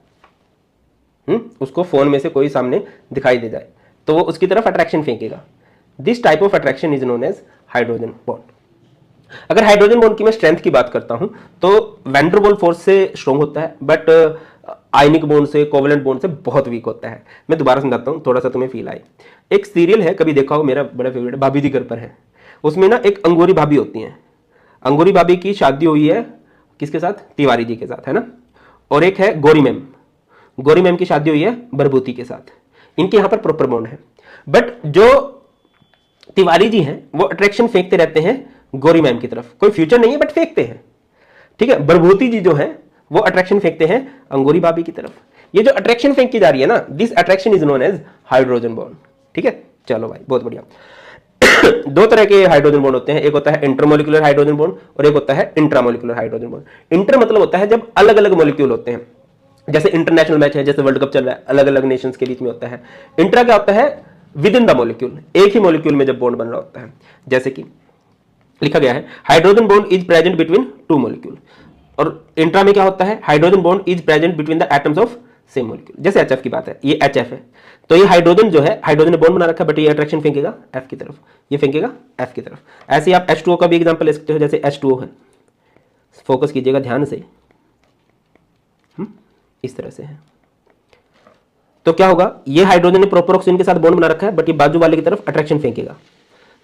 उसको फोन में से कोई सामने दिखाई दे जाए तो वो उसकी तरफ अट्रैक्शन फेंकेगा। This type of attraction is known as hydrogen bond. अगर हाइड्रोजन बॉन्ड की मैं स्ट्रेंथ की बात करता हूं तो वैन डर वाल्स फोर्स से स्ट्रॉन्ग होता है, बट आयनिक बॉन्ड से, कोवेलेंट बॉन्ड से बहुत वीक होता है। मैं दोबारा समझाता हूं, थोड़ा सा तुम्हें फील आए। एक सीरियल है, कभी देखा हो, मेरा बड़ा फेवरेट है, भाभी दी घर पर है। उसमें ना एक अंगूरी भाभी होती हैं, अंगूरी भाभी की शादी हुई है किसके साथ, तिवारी जी के साथ, है ना। और एक है गौरी मैम, गौरी मैम की शादी हुई है बरबूती के साथ। इनके यहां पर प्रॉपर बॉन्ड है, बट जो तिवारी जी हैं वो अट्रैक्शन फेंकते रहते हैं गौरी मैम की तरफ, कोई फ्यूचर नहीं है बट फेंकते हैं, ठीक है। बरबूती जी जो है वो अट्रैक्शन फेंकते हैं अंगूरी भाभी की तरफ। ये जो अट्रैक्शन फेंकी जा रही है ना, this attraction is known as hydrogen bond, ठीक है। चलो भाई बहुत बढ़िया। दो तरह के हाइड्रोजन बॉन्ड होते हैं, एक होता है इंटरमोलिकुलर हाइड्रोजन बॉन्ड और एक होता है इंट्रामोलिकुलर हाइड्रोजन बॉन्ड। इंटर मतलब होता है जब अलग अलग मॉलिक्यूल होते हैं, जैसे इंटरनेशनल मैच है, जैसे वर्ल्ड कप चल रहा है, अलग अलग नेशंस के बीच में होता है। इंट्रा क्या होता है, विद इन द मॉलिक्यूल, एक ही मॉलिक्यूल में जब बॉन्ड बन रहा होता है, जैसे कि लिखा गया है hydrogen bond is present between two molecule. और इंट्रा में क्या होता है, hydrogen bond is present between the atoms of same molecule. जैसे एचएफ की बात है, ये एचएफ है, तो ये हाइड्रोजन जो है, हाइड्रोजन ने बॉन्ड बना रखा है, बट ये अट्रैक्शन फेंकेगा एफ की तरफ, ये फेंकेगा एफ की तरफ। ऐसे ही आप H2O का भी एग्जांपल ले सकते हो, जैसे H2O है, फोकस कीजिएगा ध्यान से, इस तरह से है। तो क्या होगा, ये हाइड्रोजन ने प्रॉपर ऑक्सीजन के साथ बॉन्ड बना रखा है, बट ये बाजू वाले की तरफ अट्रैक्शन फेंकेगा,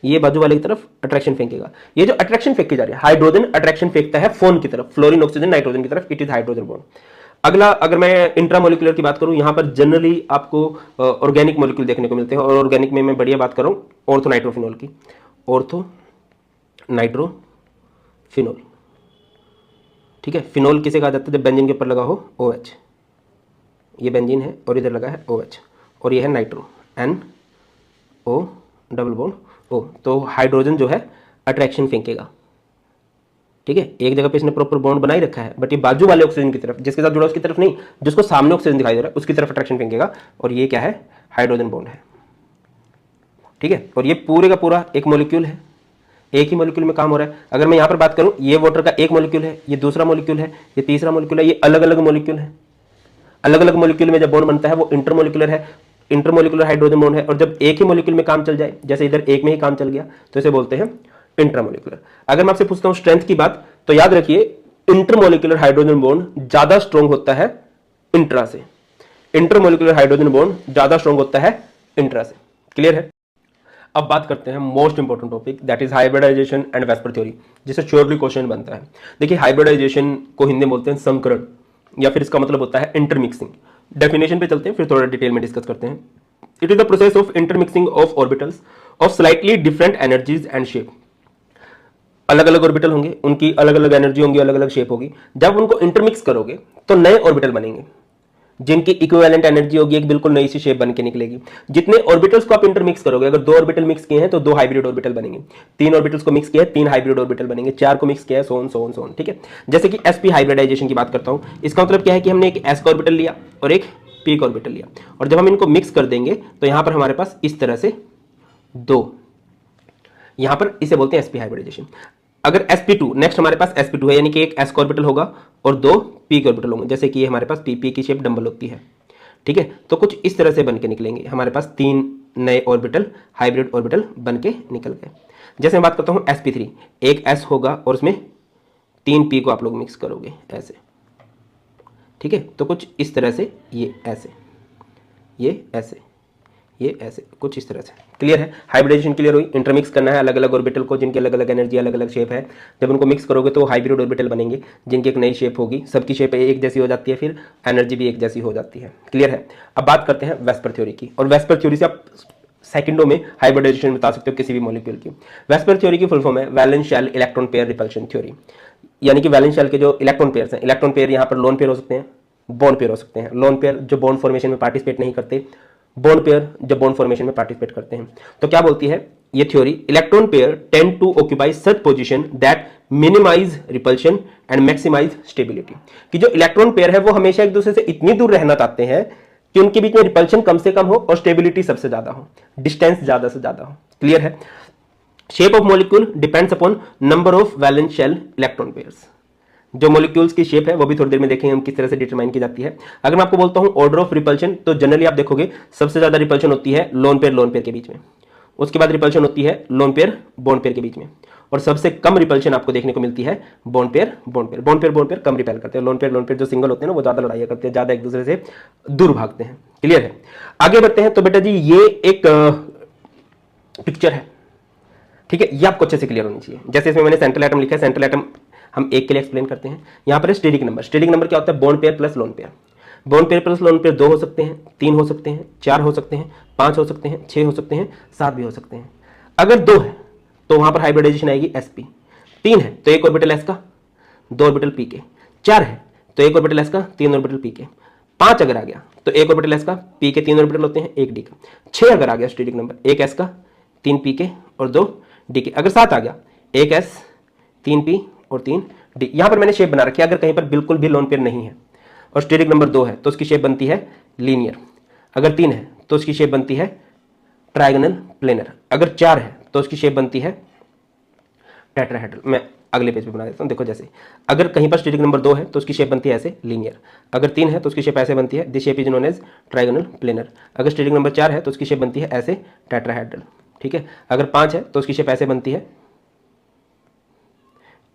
ये बाजू वाले की तरफ अट्रैक्शन फेंकेगा। ये जो अट्रैक्शन फेंकी जा रही है, हाइड्रोजन अट्रैक्शन फेंकता है फोन की तरफ, फ्लोरीन ऑक्सीजन नाइट्रोजन की तरफ, इट इज हाइड्रोजन बॉन्ड। अगला, अगर मैं इंट्रामोलिकुलर की बात करूं, यहां पर जनरली आपको ऑर्गेनिक मॉलिक्यूल देखने को मिलते हैं, और ऑर्गेनिक में मैं बढ़िया बात करूं ऑर्थो नाइट्रोफिनॉल की, ऑर्थो नाइट्रोफिनॉल, ठीक है। फिनॉल किसे कहा जाता है, जब बेंजीन के ऊपर लगा हो OH, ये बेंजीन है और इधर लगा है OH, और ये है nitro, NO double bond O। तो हाइड्रोजन जो है अट्रैक्शन फेंकेगा, ठीक है। एक जगह पे इसने प्रॉपर बॉन्ड बनाई रखा है, बट ये बाजू वाले ऑक्सीजन की तरफ, जिसके साथ जुड़ा उसकी तरफ नहीं, जिसको सामने ऑक्सीजन दिखाई दे रहा है उसकी तरफ अट्रैक्शन फेंकेगा, और ये क्या है, हाइड्रोजन बॉन्ड है, ठीक है। और ये पूरे का पूरा एक मॉलिक्यूल है, एक ही मॉलिक्यूल में काम हो रहा है। अगर मैं यहां पर बात करूं, ये वाटर का एक मॉलिक्यूल है, ये दूसरा मॉलिक्यूल है, ये तीसरा मॉलिक्यूल है, ये अलग अलग मॉलिक्यूल है। अलग अलग मॉलिक्यूल में जब बॉन्ड बनता है वो इंटरमोलिकुलर है, इंटरमोलिकुलर हाइड्रोजन बॉन्ड है। और जब एक ही मॉलिक्यूल में काम चल जाए, जैसे इधर एक में ही काम चल गया, तो इसे बोलते हैं इंट्रामोलिकुलर। अगर मैं आपसे पूछता हूं स्ट्रेंथ की बात, तो याद रखिए इंटरमोलिकुलर हाइड्रोजन बॉन्ड ज्यादा स्ट्रॉन्ग होता है इंट्रा से, इंटरमोलिकुलर हाइड्रोजन बॉन्ड ज्यादा स्ट्रॉन्ग होता है इंट्रा से। क्लियर है। अब बात करते हैं most important topic, that is hybridization and VSEPR theory, जिससे श्योरली क्वेश्चन बनता है। देखिए हाइब्रिडाइजेशन को हिंदी में बोलते हैं संकरण, या फिर इसका मतलब होता है इंटरमिक्सिंग। डेफिनेशन पे चलते हैं, फिर थोड़ा डिटेल में डिस्कस करते हैं। It is the process of intermixing of orbitals of slightly different energies and shape. अलग अलग ऑर्बिटल होंगे, उनकी अलग अलग एनर्जी होंगी, अलग अलग शेप होगी। जब उनको इंटरमिक्स करोगे तो नए ऑर्बिटल बनेंगे, जिनकी इक्विवेलेंट एनर्जी होगी, एक बिल्कुल नई सी शेप बन के निकलेगी। जितने ऑर्बिटल्स को आप इंटरमिक्स करोगे, अगर 2 ऑर्बिटल मिक्स किए हैं तो 2 हाइब्रिड ऑर्बिटल बनेंगे, 3 ऑर्बिटल्स को मिक्स किया है 3 हाइब्रिड ऑर्बिटल बनेंगे, 4 को मिक्स किया है सोन सोन सोन, ठीक है। जैसे कि sp हाइब्रिडाइजेशन की बात करता हूं, इसका मतलब क्या है कि हमने एक s का ऑर्बिटल लिया और एक p का ऑर्बिटल लिया, और जब हम इनको मिक्स कर देंगे तो यहां पर हमारे पास इस तरह से 2, यहां पर इसे बोलते हैं sp हाइब्रिडाइजेशन। अगर sp2 नेक्स्ट हमारे पास sp2 है, यानी कि एक s का ऑर्बिटल होगा और 2 p के ऑर्बिटल होंगे, जैसे कि हमारे पास p की शेप डंबल होती है, ठीक है। तो कुछ इस तरह से बन के निकलेंगे हमारे पास, 3 नए ऑर्बिटल हाइब्रिड ऑर्बिटल बन के निकल गए। जैसे मैं बात करता हूं sp3, एक s होगा और उसमें 3 p को आप लोग मिक्स करोगे ऐसे, ठीक है। तो कुछ इस तरह से, ये ऐसे, ये ऐसे, ये ऐसे, कुछ इस तरह से। क्लियर है। हाइब्रिडाइजेशन क्लियर हुई। इंटरमिक्स करना है अलग अलग ऑर्बिटल को, जिनकी अलग अलग एनर्जी, अलग अलग शेप है। जब उनको मिक्स करोगे तो हाइब्रिड ऑर्बिटल बनेंगे, जिनकी एक नई शेप होगी, सबकी शेप एक जैसी हो जाती है, फिर एनर्जी भी एक जैसी हो जाती है। क्लियर है। अब बात करते हैं वेस्पर थ्योरी की, और वेस्पर थ्योरी से आप सेकंडों में हाइब्रिडाइजेशन बता सकते हो किसी भी मॉलिक्यूल की। वेस्पर थ्योरी की फुल फॉर्म है valence shell electron pair repulsion theory, यानी कि वैलेंस शेल के जो इलेक्ट्रॉन पेयर्स हैं, इलेक्ट्रॉन पेयर यहाँ पर लोन पेयर हो सकते हैं, बॉन्ड पेयर हो सकते हैं। लोन पेयर जो बॉन्ड फॉर्मेशन में पार्टिसिपेट नहीं करते, बॉन्ड पेयर जब बॉन्ड फॉर्मेशन में पार्टिसिपेट करते हैं। तो क्या बोलती है ये theory, electron pair tend to occupy such position that minimize repulsion and maximize stability, कि जो इलेक्ट्रॉन पेयर है वो हमेशा एक दूसरे से इतनी दूर रहना चाहते हैं कि उनके बीच में रिपल्शन कम से कम हो और स्टेबिलिटी सबसे ज्यादा हो, डिस्टेंस ज्यादा से ज्यादा हो। क्लियर है? Shape of molecule depends upon number of valence shell electron pairs. जो मॉलिक्यूल्स की शेप है वो भी थोड़ी देर में देखेंगे हम किस तरह से डिटरमाइन की जाती है। अगर मैं आपको बोलता हूं ऑर्डर ऑफ रिपल्शन, तो जनरली आप देखोगे सबसे ज्यादा रिपल्शन होती है लोन पेयर के बीच में, उसके बाद रिपल्शन होती है लोन पेयर बॉन्ड पेयर के बीच में, और सबसे कम रिपल्शन आपको देखने को मिलती है बॉन्ड पेयर कम रिपेल करते हैं। लोन पेयर जो सिंगल होते हैं ना वो ज्यादा लड़ाई करते हैं, ज्यादा एक दूसरे से दूर भागते हैं। क्लियर है? आगे बढ़ते हैं। तो बेटा जी ये एक पिक्चर है, ठीक है, ये आपको अच्छे से क्लियर होनी चाहिए। जैसे इसमें मैंने सेंट्रल एटम लिखा है, सेंट्रल एटम हम एक के लिए एक्सप्लेन करते हैं। यहां पर स्टेरिक नंबर, स्टेरिक नंबर क्या होता है? Bond pair plus lone pair. Bond pair plus lone pair 2 हो सकते हैं, 3 हो सकते हैं, 4 हो सकते हैं, 5 हो सकते हैं, 6 हो सकते हैं, 7 भी हो सकते हैं। अगर 2 है तो वहां पर हाइब्रिडाइजेशन आएगी sp। 3 है तो एक ऑर्बिटल s का, 2 ऑर्बिटल p के। 4 है तो एक ऑर्बिटल s का, 3 ऑर्बिटल p के। 5 अगर आ गया तो एक ऑर्बिटल s का, p के 3 ऑर्बिटल होते हैं, 1 d का। 6 अगर आ गया स्टेरिक नंबर, 1 s का, 3 p के और 2 d के। अगर 7 आ गया, 1 s, 3 p और 3 d। यहां पर मैंने शेप बना रखी है। अगर कहीं पर बिल्कुल भी लोन पेयर नहीं है और स्टेरिक नंबर 2 है तो उसकी शेप बनती है लीनियर। अगर 3 है तो उसकी शेप बनती है ट्रायगोनल प्लेनर। अगर 4 है तो उसकी शेप बनती है टेट्राहेड्रल। मैं अगले पेज पे बना देता हूं। देखो, जैसे अगर कहीं पर स्टेरिक नंबर 2 है तो उसकी शेप बनती है ऐसे लीनियर। अगर 3 है तो उसकी शेप ऐसे बनती है, this shape is known as trigonal planar. अगर स्टेरिक नंबर 4 है तो उसकी शेप बनती है ऐसे टेट्राहेड्रल। ठीक है? अगर 5 है तो उसकी शेप ऐसे बनती है,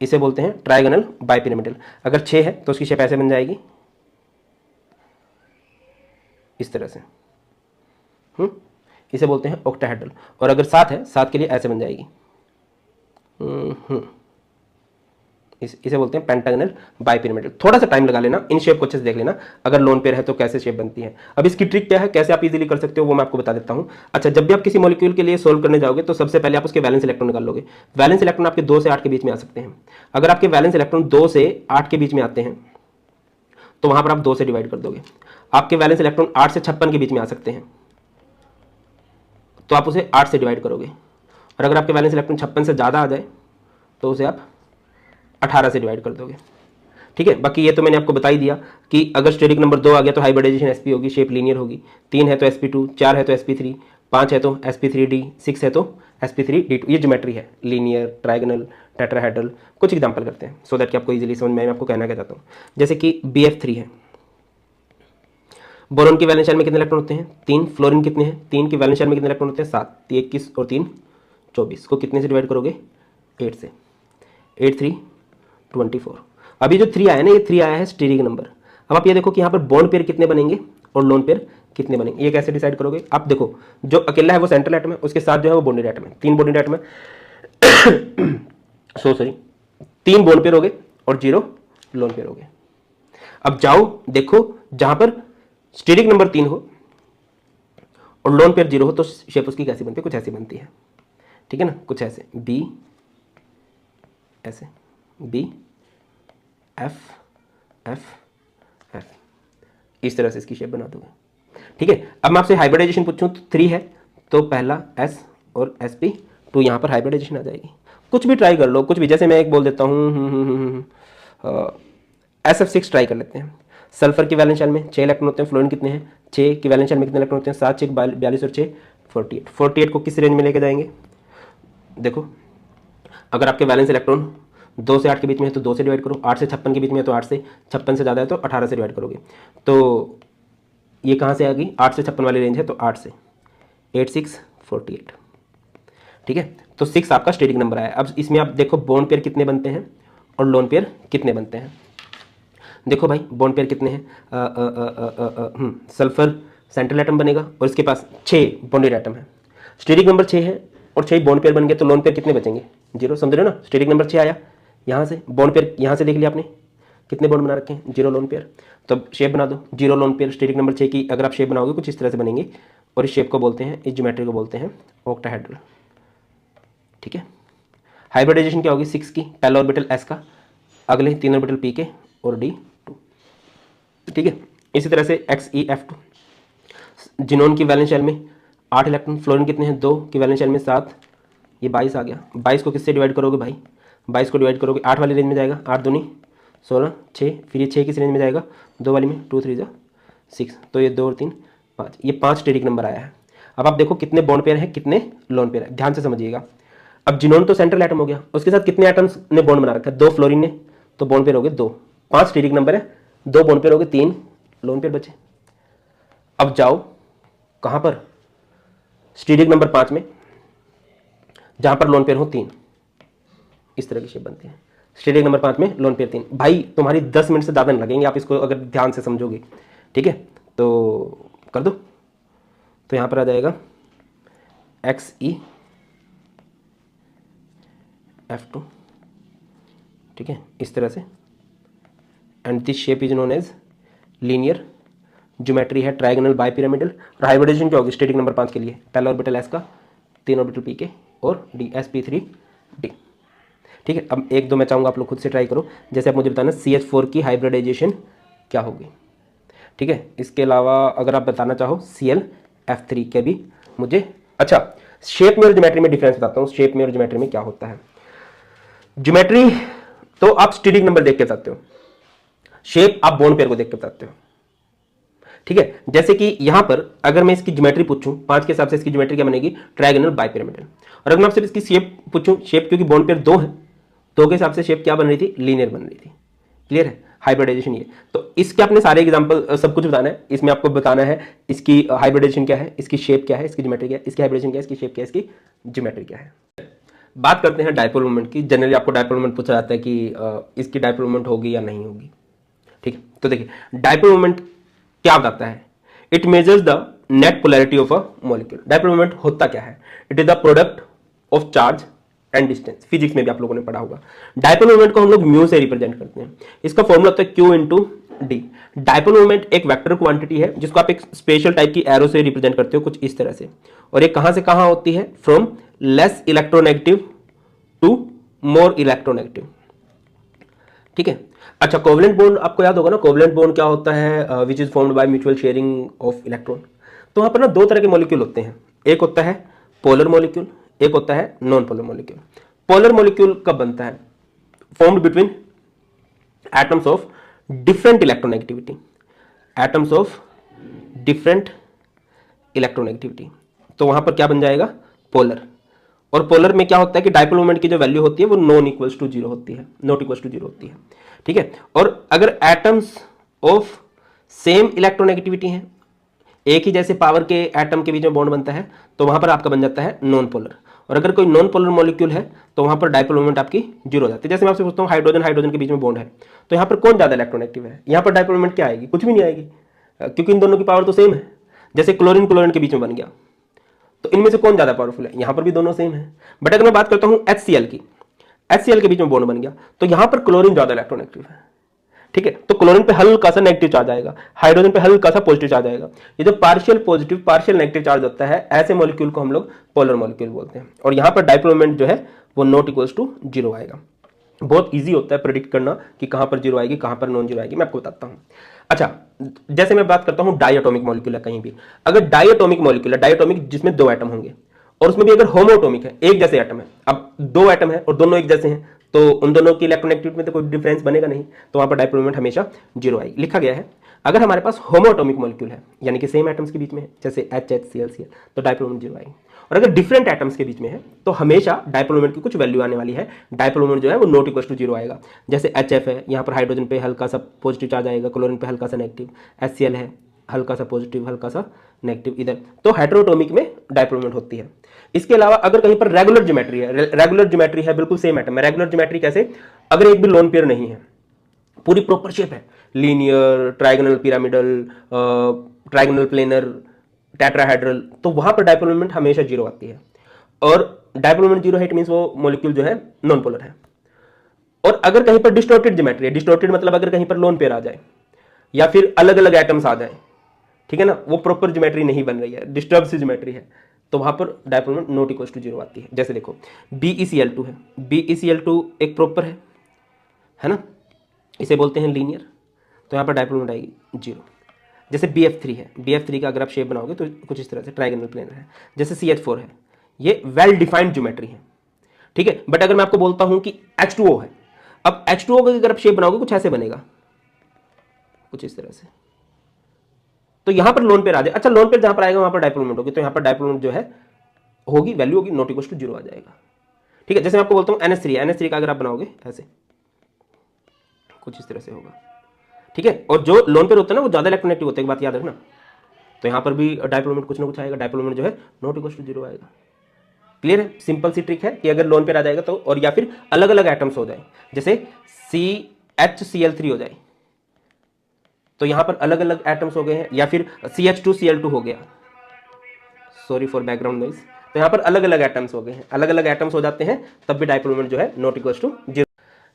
इसे बोलते हैं ट्रायगोनल बाइपिरामिडल। अगर 6 है तो उसकी शेप ऐसे बन जाएगी इस तरह से, इसे बोलते हैं ऑक्टाहेड्रल। और अगर 7 है, 7 के लिए ऐसे बन जाएगी, इसे बोलते हैं पेंटागोनल बाइपिरामिडल। थोड़ा सा टाइम लगा लेना, इन शेप को अच्छे से देख लेना। अगर लोन पेयर है तो कैसे शेप बनती है। अब इसकी ट्रिक क्या है, कैसे आप इजीली कर सकते हो वो मैं आपको बता देता हूं। अच्छा, जब भी आप किसी मॉलिक्यूल के लिए सोल्व करने जाओगे तो सबसे पहले आप उसके वैलेंस इलेक्ट्रॉन निकाल लोगे। वैलेंस इलेक्ट्रॉन आपके 2 से 8 के बीच में आ सकते हैं। अगर आपके वैलेंस इलेक्ट्रॉन 2 से 8 के बीच में आते हैं तो वहां पर आप 2 से डिवाइड कर दोगे। आपके वैलेंस इलेक्ट्रॉन 8 से 56 के बीच में आ सकते हैं तो आप उसे 8 से डिवाइड करोगे। और अगर आपके वैलेंस इलेक्ट्रॉन 56 से ज़्यादा आ जाए तो उसे आप 18 से डिवाइड कर दोगे। ठीक है? बाकी ये तो मैंने आपको बता ही दिया कि अगर स्टेरिक नंबर 2 आ गया तो हाइब्रिडाइजेशन sp होगी, शेप लीनियर होगी। 3 है तो sp2, 4 है तो sp3, 5 है तो sp3d, 6 है तो sp3d2। ये ज्योमेट्री है, लीनियर, ट्रायगोनल, टेट्राहेड्रल। कुछ एग्जांपल करते हैं सो दैट कि आपको इजीली समझ में आए। मैं आपको कहना क्या चाहता हूँ, जैसे कि bf3 है, बोरोन की वैलेंस शेल में कितने इलेक्ट्रॉन होते हैं? 3। फ्लोरीन कितने हैं? 3 की वैलेंस शेल में कितने इलेक्ट्रॉन होते हैं? 7। 21 और 3 24 को कितने से डिवाइड करोगे? 8 से। 8 3 24। अभी जो 3 आया ना, ये 3 आया है स्टेरिक नंबर। अब आप ये देखो कि यहाँ पर बॉन्ड पेयर कितने बनेंगे और लोन पेयर कितने बनेंगे। ये कैसे डिसाइड करोगे? आप देखो, जो अकेला है वो सेंट्रल एटम है, उसके साथ जो है वो बॉन्डेड एटम है। 3 बॉन्डेड एटम है सॉरी 3 बॉन्ड पेयर हो गए और 0 लोन पेयर हो गए। अब जाओ देखो, जहां पर स्टेरिक नंबर 3 हो और लोन पेयर 0 हो तो शेप उसकी कैसी बनती है? कुछ ऐसी बनती है। ठीक है ना? कुछ ऐसे बी, ऐसे बी एफ एफ एफ, इस तरह से इसकी शेप बना दोगे। ठीक है? अब मैं आपसे हाइब्रिडाइजेशन पूछूं तो 3 है तो पहला s और sp2 यहां पर हाइब्रिडाइजेशन आ जाएगी। कुछ भी ट्राई कर लो, कुछ भी। जैसे मैं एक बोल देता हूं sf6 ट्राई कर लेते हैं। सल्फर की वैलेंस शेल में 6 इलेक्ट्रॉन होते हैं। फ्लोरीन कितने हैं? 6 की वैलेंस शेल में कितने इलेक्ट्रॉन होते हैं? 7 6 42 और 6 48। 48 को किस रेंज में लेके जाएंगे? देखो, अगर आपके वैलेंस इलेक्ट्रॉन 2 से 8 के बीच में है तो 2 से डिवाइड करो। 8 से 56 के बीच में है तो 8 से, 56 से ज़्यादा है तो 18 से डिवाइड करोगे। तो ये कहाँ से आ गई? 8 से 56 वाली रेंज है तो 8 से 8 6 48। ठीक है? तो 6 आपका स्टेरिक नंबर आया। अब इसमें आप देखो बॉन्ड पेयर कितने बनते हैं और लोन पेयर कितने बनते हैं। देखो भाई, बॉन्ड पेयर कितने हैं? सल्फर सेंट्रल एटम बनेगा और इसके पास 6 बॉन्डेड एटम है। स्टेरिक नंबर 6 है और 6 बॉन्ड पेयर बन गए तो लोन पेयर कितने बचेंगे? 0। समझ रहे हो ना? स्टेरिक नंबर 6 आया, यहाँ से बॉन्ड पेयर यहाँ से देख लिया आपने, कितने बॉन्ड बना रखे हैं? 0 लोन पेयर। तो शेप बना दो 0 लोन पेयर। स्टेरिक नंबर 6 की अगर आप शेप बनाओगे कुछ इस तरह से बनेंगे और इस शेप को बोलते हैं, इस ज्योमेट्री को बोलते हैं ऑक्टाहेड्रल। ठीक है? हाइब्रिडाइजेशन क्या होगी? 6 की, पहला ऑर्बिटल s का, अगले 3 ऑर्बिटल p के और d2। ठीक है? इसी तरह से XeF2 जिनोन की वैलेंस शेल में 8 इलेक्ट्रॉन, फ्लोरीन कितने हैं 2 की वैलेंस शेल में 7, ये 22 आ गया। 22 को किससे डिवाइड करोगे भाई, 22 को डिवाइड करोगे 8 वाली रेंज में जाएगा, 8 दूनी 16, 6, फिर ये 6 किस रेंज में जाएगा 2 वाली में, 2 3 जा 6, तो ये 2 और 3 5, ये 5 स्टेरिक नंबर आया है। अब आप देखो कितने बॉन्ड पेयर हैं, कितने लोन पेयर है, ध्यान से समझिएगा। अब जिनोन तो सेंट्रल एटम हो गया, उसके साथ कितने एटम्स ने बॉन्ड बना रखा है, 2 फ्लोरीन ने, तो बॉन्ड पेयर हो गए 2, 5 स्टेरिक नंबर है, 2 बॉन्ड पेयर हो गए, 3 लोन पेयर बचे। अब जाओ कहां पर, स्टेरिक नंबर 5 में, जहां पर लोन पेयर हो 3, इस तरह की शेप बनती है। स्टेरिक नंबर 5 में लोन पेयर 3, भाई तुम्हारी 10 मिनट से ज़्यादा नहीं लगेंगे, आप इसको अगर ध्यान से समझोगे, ठीक है, तो कर दो। तो यहां पर आ जाएगा XeF2, ठीक है, इस तरह से। And this shape is known as linear, geometry है ट्रायगोनल बाय पिरामिडल। और हाइब्रिडाइजेशन क्या होगी स्टेटिक नंबर 5 के लिए, पहला ऑर्बिटल एस का, 3 ऑर्बिटल पी के और डी, sp3d, ठीक है। अब 1 2 मैं चाहूँगा आप लोग खुद से ट्राई करो, जैसे आप मुझे बताना CH4 की हाइब्रिडाइजेशन क्या होगी, ठीक है। इसके अलावा अगर आप बताना चाहो ClF3 के भी मुझे, अच्छा शेप में और ज्योमेट्री में डिफरेंस बताता हूँ, शेप में और ज्योमेट्री में क्या होता है। ज्योमेट्री तो आप स्टेटिक नंबर देख के बताते हो, शेप आप बॉन्ड पेयर को देख के बताते हो, ठीक है। जैसे कि यहां पर अगर मैं इसकी ज्योमेट्री पूछूं 5 के हिसाब से, इसकी ज्योमेट्री क्या बनेगी, ट्रायगोनल बाय पिरामिडल। और अगर मैं आपसे इसकी शेप पूछूं, शेप क्योंकि बॉन्ड पेयर 2 है, 2 के हिसाब से शेप क्या बन रही थी, लीनियर बन रही थी, क्लियर है। हाइब्रिडाइजेशन ये, तो इसके अपने सारे एग्जांपल सब कुछ बताना है, इसमें आपको बताना है इसकी हाइब्रिडाइजेशन क्या है, इसकी शेप क्या है, इसकी ज्योमेट्री क्या है, इसकी हाइब्रिडाइजेशन क्या है, इसकी शेप क्या है, इसकी ज्योमेट्री क्या है। बात करते हैं डायपोल मोमेंट की। जनरली आपको डायपोल मोमेंट पूछा जाता है कि इसकी डायपोल मोमेंट होगी या नहीं होगी, ठीक है। तो देखिए डायपोल मोमेंट क्या बताता है, it measures the net polarity of a molecule. Dipole moment होता क्या है, it is the product of charge and distance, physics में भी आप लोगों ने पढ़ा होगा। डायपोल मोमेंट को हम लोग म्यू से रिप्रेजेंट करते हैं, इसका फॉर्मूला होता है Q into D. Dipole moment एक वेक्टर क्वांटिटी है जिसको आप एक स्पेशल टाइप की एरो से रिप्रेजेंट करते हो, कुछ इस तरह से। और ये कहां से कहां होती है, from less electronegative to more electronegative, ठीक है। अच्छा कोवलेंट बॉन्ड आपको याद होगा ना, कोवलेंट बॉन्ड क्या होता है, which is formed by mutual sharing of electron. तो वहां पर ना 2 तरह के मॉलिक्यूल होते हैं, एक होता है पोलर मॉलिक्यूल, एक होता है non polar molecule. Polar molecule कब बनता है, formed between atoms of different electronegativity, atoms of different electronegativity, तो वहां पर क्या बन जाएगा, पोलर। और पोलर में क्या होता है कि डायपोल मोमेंट की जो वैल्यू होती है वो नॉन इक्वल्स टू 0 होती है, नॉट इक्वल्स टू 0 होती है, ठीक है। और अगर एटम्स ऑफ सेम इलेक्ट्रोनेगेटिविटी हैं, एक ही जैसे पावर के एटम के बीच में बॉन्ड बनता है, तो वहां पर आपका बन जाता है नॉन पोलर। और अगर कोई नॉन पोलर मॉलिक्यूल है तो वहां पर डायपोल मोमेंट आपकी 0 हो जाती है। जैसे मैं आपसे पूछता हूँ हाइड्रोजन हाइड्रोजन के बीच में बॉन्ड है, तो यहाँ पर कौन ज्यादा इलेक्ट्रोनेगेटिव है, यहाँ पर डायपोल मोमेंट क्या आएगी, कुछ भी नहीं आएगी, क्योंकि इन दोनों की पावर तो सेम है। जैसे क्लोरीन क्लोरीन के बीच में बन गया, तो इनमें से कौन ज्यादा पावरफुल है, यहां पर भी दोनों सेम है। बट अगर मैं बात करता हूं HCl की, HCl के बीच में बॉन्ड बन गया, तो यहां पर क्लोरीन ज्यादा इलेक्ट्रोनेगेटिव है, ठीक है। तो क्लोरीन पे हल्का सा नेगेटिव चार्ज आएगा, हाइड्रोजन पे हल्का सा पॉजिटिव चार्ज आएगा। ये जो partial positive partial negative charge होता है, ऐसे मॉलिक्यूल को हम लोग पोलर मॉलिक्यूल बोलते हैं। और यहां पर डायपोल मोमेंट जो है वो नॉट इक्वल्स टू 0 आएगा। बहुत ईजी होता है प्रेडिक्ट करना कि कहां पर 0 आएगी, कहां पर नॉन 0 आएगी, मैं आपको बताता हूं। अच्छा जैसे मैं बात करता हूं डायटोमिक मॉलिक्यूल है, कहीं भी अगर डायटोमिक मॉलिक्यूल है, डायटोमिक जिसमें 2 एटम होंगे, और उसमें भी अगर होमोटोमिक है, एक जैसे एटम है, अब 2 एटम है और दोनों एक जैसे हैं, तो उन दोनों की इलेक्ट्रोनेगेटिविटी में तो कोई डिफरेंस बनेगा नहीं, तो वहां पर डायपोल मोमेंट हमेशा 0 आएगी। लिखा गया है अगर हमारे पास होमोटोमिक मॉलिक्यूल है, यानी कि सेम एटम्स के बीच में है, जैसे HCl, तो डायपोल मोमेंट 0 आएगी। और अगर डिफरेंट एटम्स के बीच में है तो हमेशा डायपोल मोमेंट की कुछ वैल्यू आने वाली है, डायपोल मोमेंट जो है वो नॉट इक्वल टू 0 आएगा। जैसे HF है, यहाँ पर हाइड्रोजन पे हल्का सा पॉजिटिव चार्ज आएगा, क्लोरीन पे हल्का सा नेगेटिव, HCl है हल्का सा पॉजिटिव हल्का सा नेगेटिव इधर, तो हेटेरोटोमिक में डायपोल मोमेंट होती है। इसके अलावा अगर कहीं पर रेगुलर ज्योमेट्री है, रेगुलर ज्योमेट्री है बिल्कुल सेम एटम है, रेगुलर ज्योमेट्री कैसे, अगर एक भी लोन पेयर नहीं है, पूरी प्रॉपर शेप है, linear trigonal pyramidal trigonal planar tetrahedral, तो वहां पर डायपोल मोमेंट हमेशा 0 आती है। और डायपोल मोमेंट 0 है, इट मींस वो मॉलिक्यूल जो है नॉन पोलर है। और अगर कहीं पर डिस्टॉर्टेड ज्योमेट्री है, डिस्टॉर्टेड मतलब अगर कहीं पर लोन पेयर आ जाए या फिर अलग अलग एटम्स आ जाए, ठीक है ना, वो प्रॉपर ज्योमेट्री नहीं बन रही है, डिस्टर्ब सी ज्योमेट्री है, तो वहां पर dipole moment not equal to 0 आती है। जैसे देखो BeCl2 है, BeCl2 एक प्रॉपर है ना, इसे बोलते हैं लीनियर, तो यहाँ पर डायपोल मोमेंट आएगी 0। जैसे BF3 है, BF3 का अगर आप शेप बनाओगे तो कुछ इस तरह से ट्राइगोनल प्लेन है। जैसे CH4 है, ये वेल डिफाइंड ज्योमेट्री है, ठीक है। बट अगर मैं आपको बोलता हूं कि H2O है, अब H2O का अगर आप शेप बनाओगे कुछ ऐसे बनेगा, कुछ इस तरह से। तो यहां पर लोन पेयर आ जाए। अच्छा, लोन पेयर जहां पर आएगा वहां पर डाइपोल मोमेंट होगी, तो यहां पर डाइपोल मोमेंट जो है होगी, वैल्यू होगी नॉट इक्वल टू 0 आ जाएगा, ठीक है। जैसे मैं आपको बोलता हूं NH3 का अगर आप बनाओगे ऐसे, कुछ इस तरह से होगा, ठीक है। और जो लोन पेयर होता है ना वो ज्यादा इलेक्ट्रोनेगेटिव होता है, एक बात याद रखना। तो यहां पर भी डाइपोल मोमेंट कुछ ना कुछ आएगा, डाइपोल मोमेंट जो है नॉट इक्वल टू 0 आएगा। क्लियर है? सिंपल सी ट्रिक है कि अगर लोन पेयर आ जाएगा तो, और या फिर अलग अलग एटम्स हो जाए, जैसे CHCl3 हो जाए तो यहां पर अलग अलग एटम्स हो गए हैं, या फिर CH2Cl2 हो गया, सॉरी फॉर बैकग्राउंड नॉइज। तो यहां पर अलग अलग एटम्स हो गए हैं, अलग अलग एटम्स हो जाते हैं, तब भी डाइपोल मोमेंट जो है नॉट इक्वल टू 0।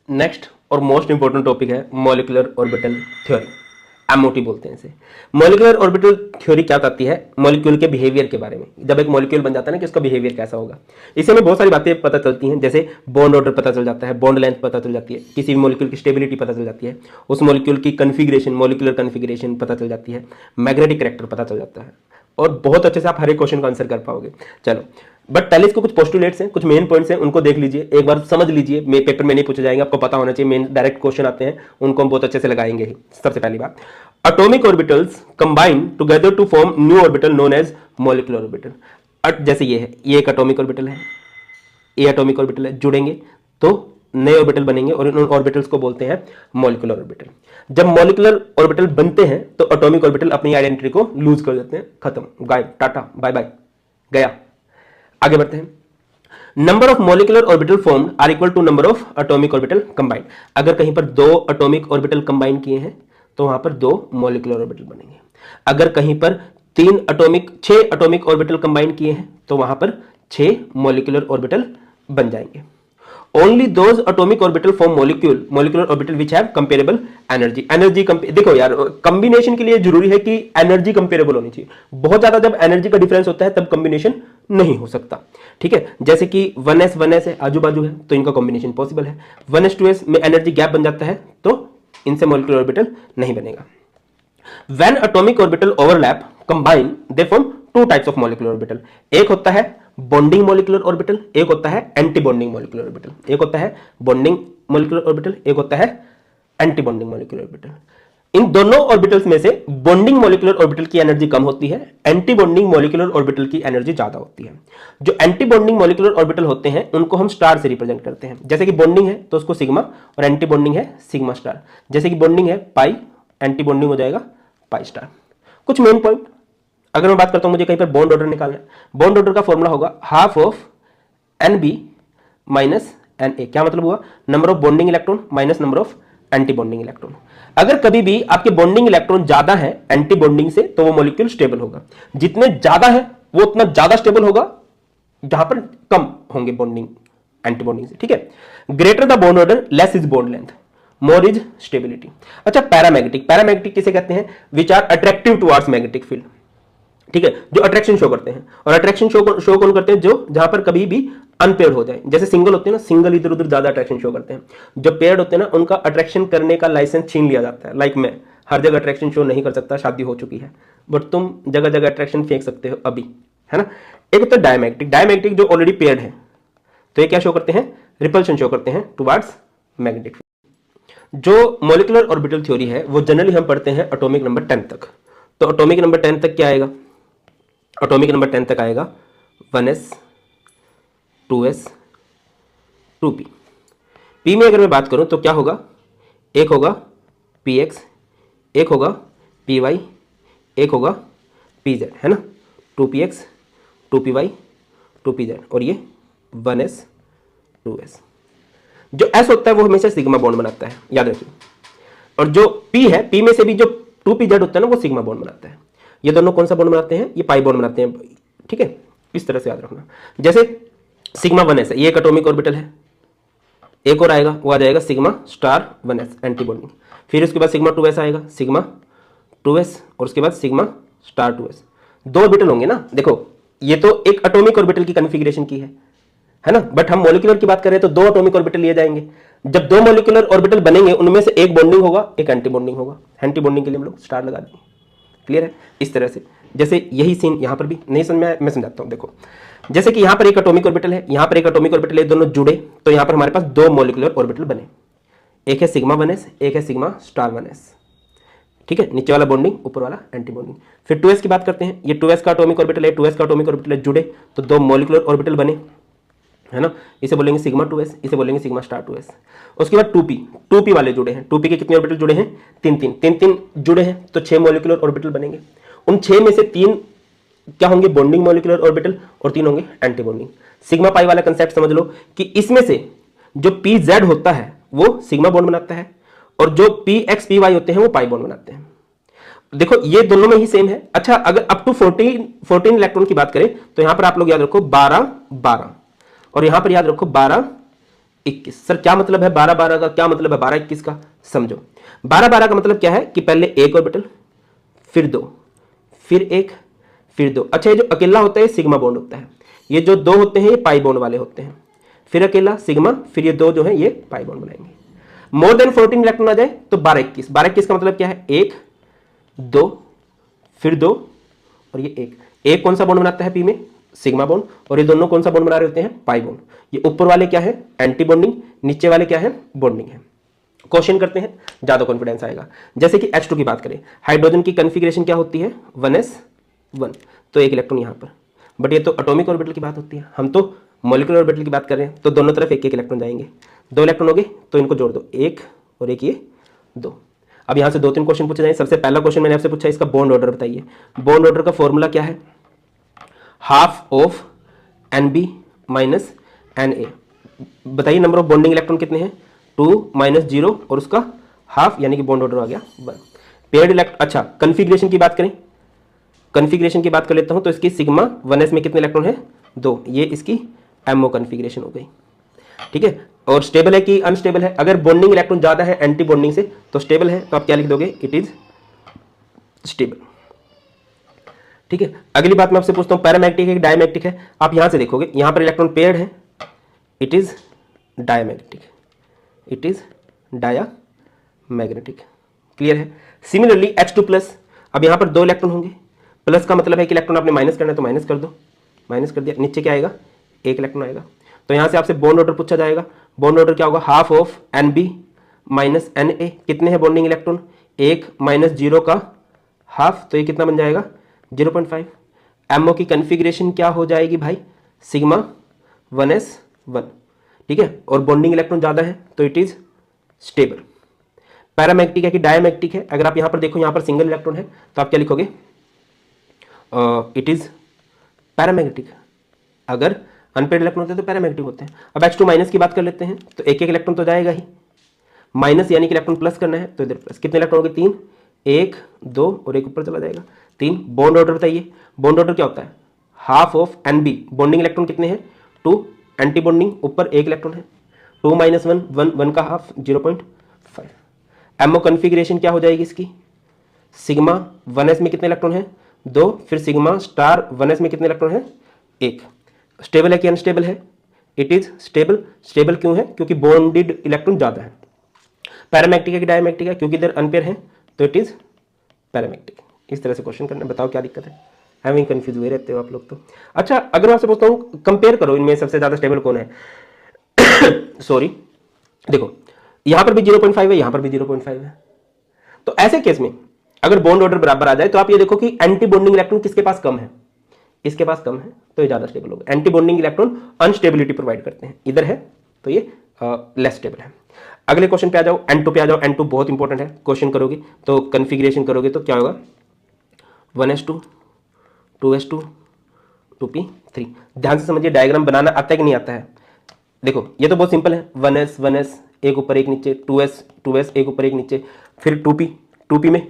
नेक्स्ट और मोस्ट इंपॉर्टेंट टॉपिक है मॉलिक्यूलर ऑर्बिटल थ्योरी, MOT बोलते हैं इसे। मॉलिक्यूलर ऑर्बिटल थ्योरी क्या बताती है? मॉलिक्यूल के बिहेवियर के बारे में। जब एक मॉलिक्यूल बन जाता है ना कि उसका बिहेवियर कैसा होगा, इससे हमें बहुत सारी बातें पता चलती हैं, जैसे बॉन्ड ऑर्डर पता चल जाता है, बॉन्ड लेंथ पता चल जाती है, किसी भी मॉलिक्यूल की स्टेबिलिटी पता चल जाती है, उस मॉलिक्यूल की कन्फिग्रेशन, मॉलिक्यूलर कन्फिग्रेशन पता चल जाती है, मैग्नेटिक कैरेक्टर पता चल जाता है, और बहुत अच्छे से आप हर एक क्वेश्चन का आंसर कर पाओगे। चलो, बट पहले इसको कुछ पोस्टुलेट्स हैं, कुछ मेन पॉइंट्स हैं, उनको देख लीजिए, एक बार समझ लीजिए। पेपर में नहीं पूछे जाएंगे, आपको पता होना चाहिए, मेन डायरेक्ट क्वेश्चन आते हैं उनको हम बहुत अच्छे से लगाएंगे ही। सबसे पहली बात, atomic orbitals combine together to form new orbital known as molecular orbital. जैसे ये है, ये एक एटॉमिक ऑर्बिटल है, ये एटॉमिक ऑर्बिटल है, जुड़ेंगे तो नए ऑर्बिटल बनेंगे, और इन ऑर्बिटल्स को बोलते हैं मॉलिक्यूलर ऑर्बिटल। जब मॉलिक्यूलर ऑर्बिटल बनते हैं तो एटॉमिक ऑर्बिटल अपनी आइडेंटिटी को लूज कर देते हैं, खत्म, गायब, टाटा बाय बाय, गया। आगे बढ़ते हैं। Number of molecular orbital formed are equal to number of atomic orbital combined. अगर कहीं पर 2 एटॉमिक ऑर्बिटल कंबाइन किए हैं तो वहां पर 2 मॉलिक्यूलर ऑर्बिटल बनेंगे। अगर कहीं पर 6 एटॉमिक ऑर्बिटल कंबाइन किए हैं तो वहां पर 6 मॉलिक्यूलर ऑर्बिटल बन जाएंगे। Only those atomic orbital form molecular orbital which have comparable energy. देखो यार, कॉम्बिनेशन के लिए जरूरी है कि एनर्जी कंपेरेबल होनी चाहिए। बहुत ज्यादा जब एनर्जी का डिफरेंस होता है तब कॉम्बिनेशन नहीं हो सकता, ठीक है। जैसे कि 1s है, आजू बाजू है, तो इनका कॉम्बिनेशन पॉसिबल है। 1s2s में एनर्जी गैप बन जाता है तो इनसे मॉलिक्यूलर ऑर्बिटल नहीं बनेगा। When atomic orbital overlap combine they form 2 types of molecular orbital। एक होता है बॉन्डिंग मॉलिक्यूलर ऑर्बिटल, एक होता है एंटी बॉन्डिंग मॉलिक्यूलर ऑर्बिटल। एक होता है बॉन्डिंग मॉलिक्यूलर ऑर्बिटल, एक होता है एंटी बॉन्डिंग मॉलिक्यूलर ऑर्बिटल। इन दोनों ऑर्बिटल्स में से बॉन्डिंग मॉलिक्यूलर ऑर्बिटल की एनर्जी कम होती है, एंटी बॉन्डिंग मॉलिक्यूलर ऑर्बिटल की एनर्जी ज्यादा होती है। जो एंटी बॉन्डिंग मॉलिक्यूलर ऑर्बिटल होते हैं उनको हम स्टार से रिप्रेजेंट करते हैं। जैसे कि बॉन्डिंग है तो उसको सिग्मा, और एंटी बॉन्डिंग है सिग्मा स्टार। जैसे कि बॉन्डिंग है पाई, एंटी बॉन्डिंग हो जाएगा पाई स्टार। कुछ मेन पॉइंट, अगर मैं बात करता हूं मुझे कहीं पर बॉन्ड ऑर्डर निकालना है, बॉन्ड ऑर्डर का फॉर्मूला होगा half of NB minus NA। क्या मतलब हुआ? Number of bonding electron minus number of anti bonding electron. अगर कभी भी आपके बॉन्डिंग इलेक्ट्रॉन ज्यादा है एंटी बॉन्डिंग से तो वो मॉलिक्यूल स्टेबल होगा। जितने ज्यादा है वो उतना ज्यादा स्टेबल होगा, जहां पर कम होंगे बॉन्डिंग एंटी बॉन्डिंग से, ठीक है। Greater the bond order less is bond length, more is stability. अच्छा, पैरामैग्नेटिक किसे कहते हैं? Which are attractive towards magnetic field, ठीक है, जो अट्रैक्शन शो करते हैं। और अट्रैक्शन शो कौन करते हैं? जो जहां पर कभी भी अनपेयर्ड हो जाए। जैसे सिंगल होते हैं ना, सिंगल इधर उधर ज्यादा अट्रैक्शन शो करते हैं। जो पेयर्ड होते हैं ना उनका अट्रैक्शन करने का लाइसेंस छीन लिया जाता है। लाइक मैं हर जगह अट्रैक्शन शो नहीं कर सकता, शादी हो चुकी है, बट तुम जगह जगह अट्रैक्शन फेंक सकते हो अभी, है ना। एक होता है डायमैग्नेटिक जो ऑलरेडी पेयर्ड है, तो ये क्या शो करते हैं? रिपल्शन शो करते हैं टुवर्ड्स मैग्नेटिक फील्ड। जो मॉलिक्यूलर ऑर्बिटल थ्योरी है वो जनरली हम पढ़ते हैं एटॉमिक नंबर 10 तक। तो एटॉमिक नंबर 10 तक क्या आएगा? एटॉमिक नंबर 10 तक आएगा 1s 2s 2p। p में अगर मैं बात करूं तो क्या होगा? एक होगा px, एक होगा py, एक होगा pz, है ना। 2px 2py 2pz, और ये 1s 2s। जो s होता है वो हमेशा सिग्मा बॉन्ड बनाता है, याद रखिए। और जो p है, p में से भी जो 2pz होता है ना वो सिग्मा बॉन्ड बनाता है। ये दोनों कौन सा बॉन्ड बनाते हैं? ये पाई बॉन्ड बनाते हैं, ठीक है। इस तरह से याद रखना। जैसे सिग्मा 1s है, ये एक एटॉमिक ऑर्बिटल है, एक और आएगा वो आ जाएगा sigma star 1s anti bonding. फिर उसके बाद सिग्मा 2s आएगा, सिग्मा 2s, और उसके बाद सिग्मा स्टार 2s। 2 ऑर्बिटल होंगे ना। देखो ये तो एक एटॉमिक ऑर्बिटल की कॉन्फ़िगरेशन की है ना, बट हम मॉलिक्यूलर की बात करें तो 2 एटॉमिक ऑर्बिटल लिए जाएंगे। जब 2 मॉलिक्यूलर ऑर्बिटल बनेंगे उनमें से एक बॉन्डिंग होगा, एक एंटी बॉन्डिंग होगा। एंटी बॉन्डिंग के लिए हम लोग स्टार लगा देंगे, क्लियर है? इस तरह से जैसे यही सीन यहाँ पर भी नहीं समझ में, मैं समझाता हूँ। देखो जैसे कि यहाँ पर एक एटॉमिक ऑर्बिटल है, यहाँ पर एक एटॉमिक ऑर्बिटल है, दोनों जुड़े तो यहाँ पर हमारे पास दो मॉलिक्यूलर ऑर्बिटल बने, एक है सिग्मा 1s, एक है सिग्मा स्टार 1s। ठीक है, नीचे वाला बॉन्डिंग, ऊपर वाला एंटी बॉन्डिंग। फिर 2s की बात करते हैं, ये 2s का एटॉमिक ऑर्बिटल है, 2s का एटॉमिक ऑर्बिटल है, जुड़े तो दो मॉलिक्यूलर ऑर्बिटल बने, है ना, इसे बोलेंगे सिग्मा 2s, इसे बोलेंगे सिग्मा स्टार 2s। उसके बाद 2p वाले जुड़े हैं, 2p के कितने ऑर्बिटल जुड़े हैं? तीन जुड़े हैं तो 6 मॉलिक्यूलर ऑर्बिटल बनेंगे। उन 6 में से 3 क्या होंगे? बॉन्डिंग मॉलिक्यूलर ऑर्बिटल, और 3 होंगे एंटी बॉन्डिंग। सिग्मा पाई वाला कंसेप्ट समझ लो कि इसमें से जो pz होता है वो सिग्मा बॉन्ड बनाता है, और जो px py होते हैं वो पाई बॉन्ड बनाते हैं। देखो ये दोनों में ही सेम है। अच्छा, अगर अप टू 14 इलेक्ट्रॉन की बात करें तो यहां पर आप लोग याद रखो 12 और यहां पर याद रखो 12 21। सर क्या मतलब है 12 का, क्या मतलब है 12 21 का? समझो 12 का मतलब क्या है कि पहले एक ऑर्बिटल, फिर 2, फिर 1, फिर 2। अच्छा, ये जो अकेला होता है सिग्मा बॉन्ड होता है, ये जो 2 होते हैं ये पाई बॉन्ड वाले होते हैं, फिर अकेला सिग्मा, फिर ये 2 जो है ये पाई बॉन्ड बनाएंगे। मोर देन 14 इलेक्ट्रॉन आ जाए तो 12 21 का मतलब क्या है? 1 2 फिर 2 और ये 1 कौन सा बॉन्ड बनाता है? पी में सिग्मा बॉन्ड, और ये दोनों कौन सा बॉन्ड बना रहे होते हैं? Pi bond. ये ऊपर वाले क्या है? एंटी बॉन्डिंग, नीचे वाले क्या है? बॉन्डिंग है। क्वेश्चन करते हैं, ज्यादा कॉन्फिडेंस आएगा। जैसे कि H2 की बात करें, हाइड्रोजन की कॉन्फ़िगरेशन क्या होती है? 1s1, तो एक इलेक्ट्रॉन यहां पर, बट ये तो एटॉमिक ऑर्बिटल की बात होती है, हम तो मॉलिक्यूलर ऑर्बिटल की बात कर रहे हैं, तो दोनों तरफ एक एक इलेक्ट्रॉन जाएंगे। 2 इलेक्ट्रॉन हो गए तो इनको जोड़ दो, 1 और 1 ये 2। अब यहां से 2-3 क्वेश्चन पूछे जाएंगे। सबसे पहला क्वेश्चन मैंने आपसे पूछा इसका बॉन्ड ऑर्डर बताइए। बॉन्ड ऑर्डर का फॉर्मूला क्या है? Half of Nb minus Na। बताइए नंबर ऑफ बॉन्डिंग इलेक्ट्रॉन कितने हैं? 2 माइनस 0 और उसका हाफ, यानी कि बॉन्ड ऑर्डर आ गया 1। पेयर्ड इलेक्ट्रॉन, अच्छा कॉन्फ़िगरेशन की बात करें, कॉन्फ़िगरेशन की बात कर लेता हूं तो इसकी सिग्मा 1s में कितने इलेक्ट्रॉन है? 2, ये इसकी MO कॉन्फ़िगरेशन हो गई। ठीक है, और स्टेबल है कि अनस्टेबल है? अगर बॉन्डिंग इलेक्ट्रॉन ज्यादा है एंटी बॉन्डिंग से तो स्टेबल है, तो आप क्या लिख दोगे? It is stable. ठीक है, अगली बात मैं आपसे पूछता हूं पैरामैग्नेटिक है कि डायमैग्नेटिक है? आप यहां से देखोगे, यहां पर इलेक्ट्रॉन पेयर्ड है, it is diamagnetic, it is diamagnetic. Clear है? सिमिलरली H2+, अब यहां पर 2 इलेक्ट्रॉन होंगे, प्लस का मतलब है कि इलेक्ट्रॉन आपने माइनस करना है तो माइनस कर दो, माइनस कर दिया, नीचे क्या आएगा? 1 इलेक्ट्रॉन आएगा। तो यहां से आपसे बॉन्ड ऑर्डर पूछा जाएगा। बॉन्ड ऑर्डर क्या होगा? Half of Nb minus Na। कितने हैं बॉन्डिंग इलेक्ट्रॉन? 1 माइनस 0 का हाफ, तो ये कितना बन जाएगा? 0.5। MO की कॉन्फ़िगरेशन क्या हो जाएगी भाई? Sigma 1s1। ठीक है, और बॉन्डिंग इलेक्ट्रॉन ज्यादा है तो इट इज स्टेबल। पैरामैग्नेटिक है कि डायमैग्नेटिक है? अगर आप यहां पर देखो, यहां पर सिंगल इलेक्ट्रॉन है तो आप क्या लिखोगे? It is paramagnetic. अगर अनपेड इलेक्ट्रॉन होते हैं तो पैरामैग्नेटिक होते हैं। अब H2 माइनस की बात कर लेते हैं, तो एक एक इलेक्ट्रॉन तो जाएगा ही, माइनस यानी कि इलेक्ट्रॉन प्लस करना है तो इधर प्लस। कितने इलेक्ट्रॉन हो गए? 3, 1 2 और 1 ऊपर चला जाएगा 3। बॉन्ड ऑर्डर बताइए, बॉन्ड ऑर्डर क्या होता है? Half of Nb। Bonding electron कितने हैं? 2, एंटी बॉन्डिंग ऊपर 1 इलेक्ट्रॉन है, 2 माइनस 1 1, 1 का हाफ 0.5। MO कॉन्फ़िगरेशन क्या हो जाएगी इसकी? सिग्मा 1s में कितने इलेक्ट्रॉन है? 2, फिर सिग्मा स्टार 1s में कितने इलेक्ट्रॉन है? 1। स्टेबल है कि अनस्टेबल है? It is stable. स्टेबल क्यों है? क्योंकि बॉन्डेड इलेक्ट्रॉन ज्यादा है। पैरामैग्नेटिक है कि डायमैग्नेटिक है? क्योंकि इधर अनपेयर है तो इट इज पैरामैग्नेटिक। इस तरह से क्वेश्चन करना, बताओ क्या दिक्कत है? हैविंग कंफ्यूज हुए रहते हो आप लोग तो। अच्छा, अगर मैं आपसे पूछता हूँ कंपेयर करो इनमें सबसे ज्यादा स्टेबल कौन है? सॉरी, देखो यहां पर भी 0.5 है, यहां पर भी 0.5 है, तो ऐसे केस में अगर बॉन्ड ऑर्डर बराबर आ जाए तो आप ये देखो कि एंटी बॉन्डिंग इलेक्ट्रॉन किसके पास कम है? इसके पास कम है, तो ये ज्यादा स्टेबल होगा। Antibonding electron instability provide करते हैं, इधर है तो ये लेस स्टेबल है। अगले क्वेश्चन पे आ जाओ, N2 पे आ जाओ। N2 बहुत इंपॉर्टेंट है, क्वेश्चन करोगे तो कन्फिग्रेशन करोगे तो क्या होगा? 1s2 2s2 2p3। ध्यान से समझिए, डायग्राम बनाना आता है कि नहीं आता है? देखो ये तो बहुत सिंपल है, 1s एक ऊपर एक नीचे, 2s एक ऊपर एक नीचे, फिर 2p में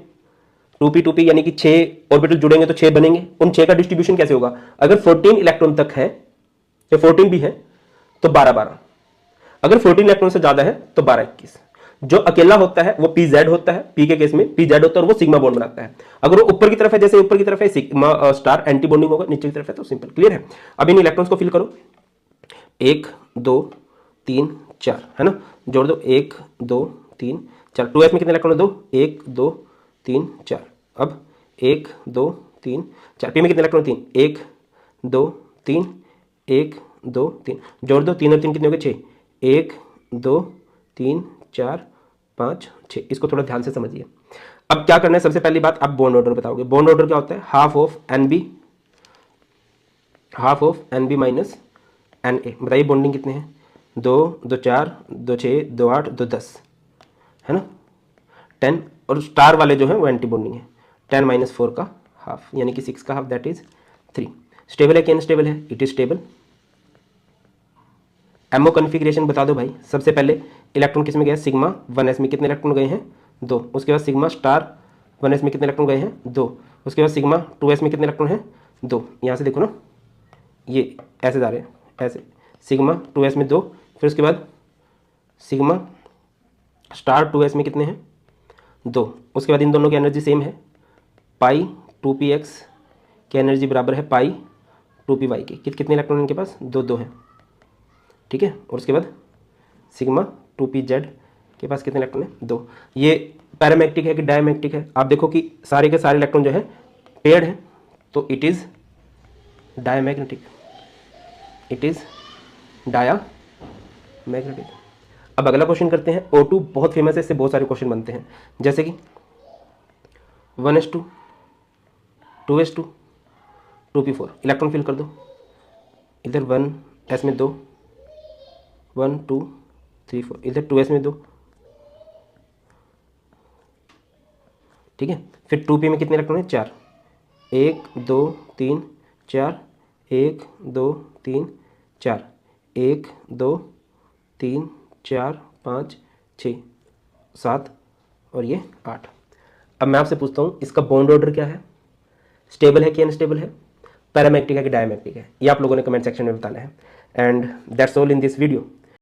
2p यानी कि 6 ऑर्बिटल जुड़ेंगे तो 6 बनेंगे। उन 6 का डिस्ट्रीब्यूशन कैसे होगा? अगर 14 इलेक्ट्रॉन तक है या 14 भी है तो 12-12, अगर 14 इलेक्ट्रॉन से ज्यादा है तो 12-21। जो अकेला होता है वो pz होता है, p के केस में pz होता है और वो सिग्मा बॉन्ड बनाता है। अगर वो ऊपर की तरफ है, जैसे ऊपर की तरफ है सिग्मा स्टार एंटी बॉन्डिंग होगा, नीचे की तरफ है तो सिंपल। क्लियर है? अब इन इलेक्ट्रॉन्स को फिल करो, 1 2 3 4, है ना, जोड़ दो 1 2 3 4। 2s में कितने इलेक्ट्रॉन है? 2, 1 2 3 4। अब 1 2 3 4, पी में कितने इलेक्ट्रॉन 3, 1 2 3 1 2 3, जोड़ दो 3 और 3 कितने हो गए 6, 1 2 3 4 5 6। इसको थोड़ा ध्यान से समझिए। अब क्या करना है, सबसे पहली बात आप बॉन्ड ऑर्डर बताओगे। बॉन्ड ऑर्डर क्या होता है, half of N B minus N A. बताइए बॉन्डिंग कितने हैं, 2 2 4 2 6 2 8 2 10 है ना, 10। और स्टार वाले जो है वो एंटी बॉन्डिंग है, 10 माइनस 4 का हाफ यानी कि 6 का हाफ, दैट इज 3। स्टेबल है कि अनस्टेबल है, it is stable. MO configuration बता दो भाई। सबसे पहले इलेक्ट्रॉन किस में गया, सिग्मा 1s में कितने इलेक्ट्रॉन गए हैं 2। उसके बाद सिग्मा स्टार 1s में कितने इलेक्ट्रॉन गए हैं 2। उसके बाद सिग्मा 2s में कितने इलेक्ट्रॉन हैं 2। यहाँ से देखो ना, ये ऐसे जा रहे हैं, ऐसे सिग्मा 2s में 2, फिर उसके बाद सिग्मा स्टार 2s में कितने हैं 2। उसके बाद इन दोनों की एनर्जी सेम है, पाई 2px की एनर्जी बराबर है पाई 2py की। कितने इलेक्ट्रॉन इनके पास, 2 2 हैं, ठीक है। और उसके बाद सिग्मा 2pz के पास कितने इलेक्ट्रॉन है 2। ये पैरामैग्नेटिक है कि डायमैग्नेटिक है, आप देखो कि सारे के सारे इलेक्ट्रॉन जो है पेयर्ड है, तो it is diamagnetic, it is diamagnetic. अब अगला क्वेश्चन करते हैं। O2 बहुत फेमस है, इससे बहुत सारे क्वेश्चन बनते हैं, जैसे कि 1s2 2s2 2p4। Electron fill कर दो, इधर 1s में 2 1 2 3 4, इधर 2s में 2, ठीक है। फिर 2p में कितने इलेक्ट्रॉन हैं 4, 1 2 3 4 1 2 3 4 1 2 3 4 5 6 7 और ये 8। अब मैं आपसे पूछता हूँ इसका बॉन्ड ऑर्डर क्या है, स्टेबल है कि अनस्टेबल है, पैरामैग्नेटिक है कि डायमैग्नेटिक है, ये आप लोगों ने कमेंट सेक्शन में बताना है। And that's all in this video.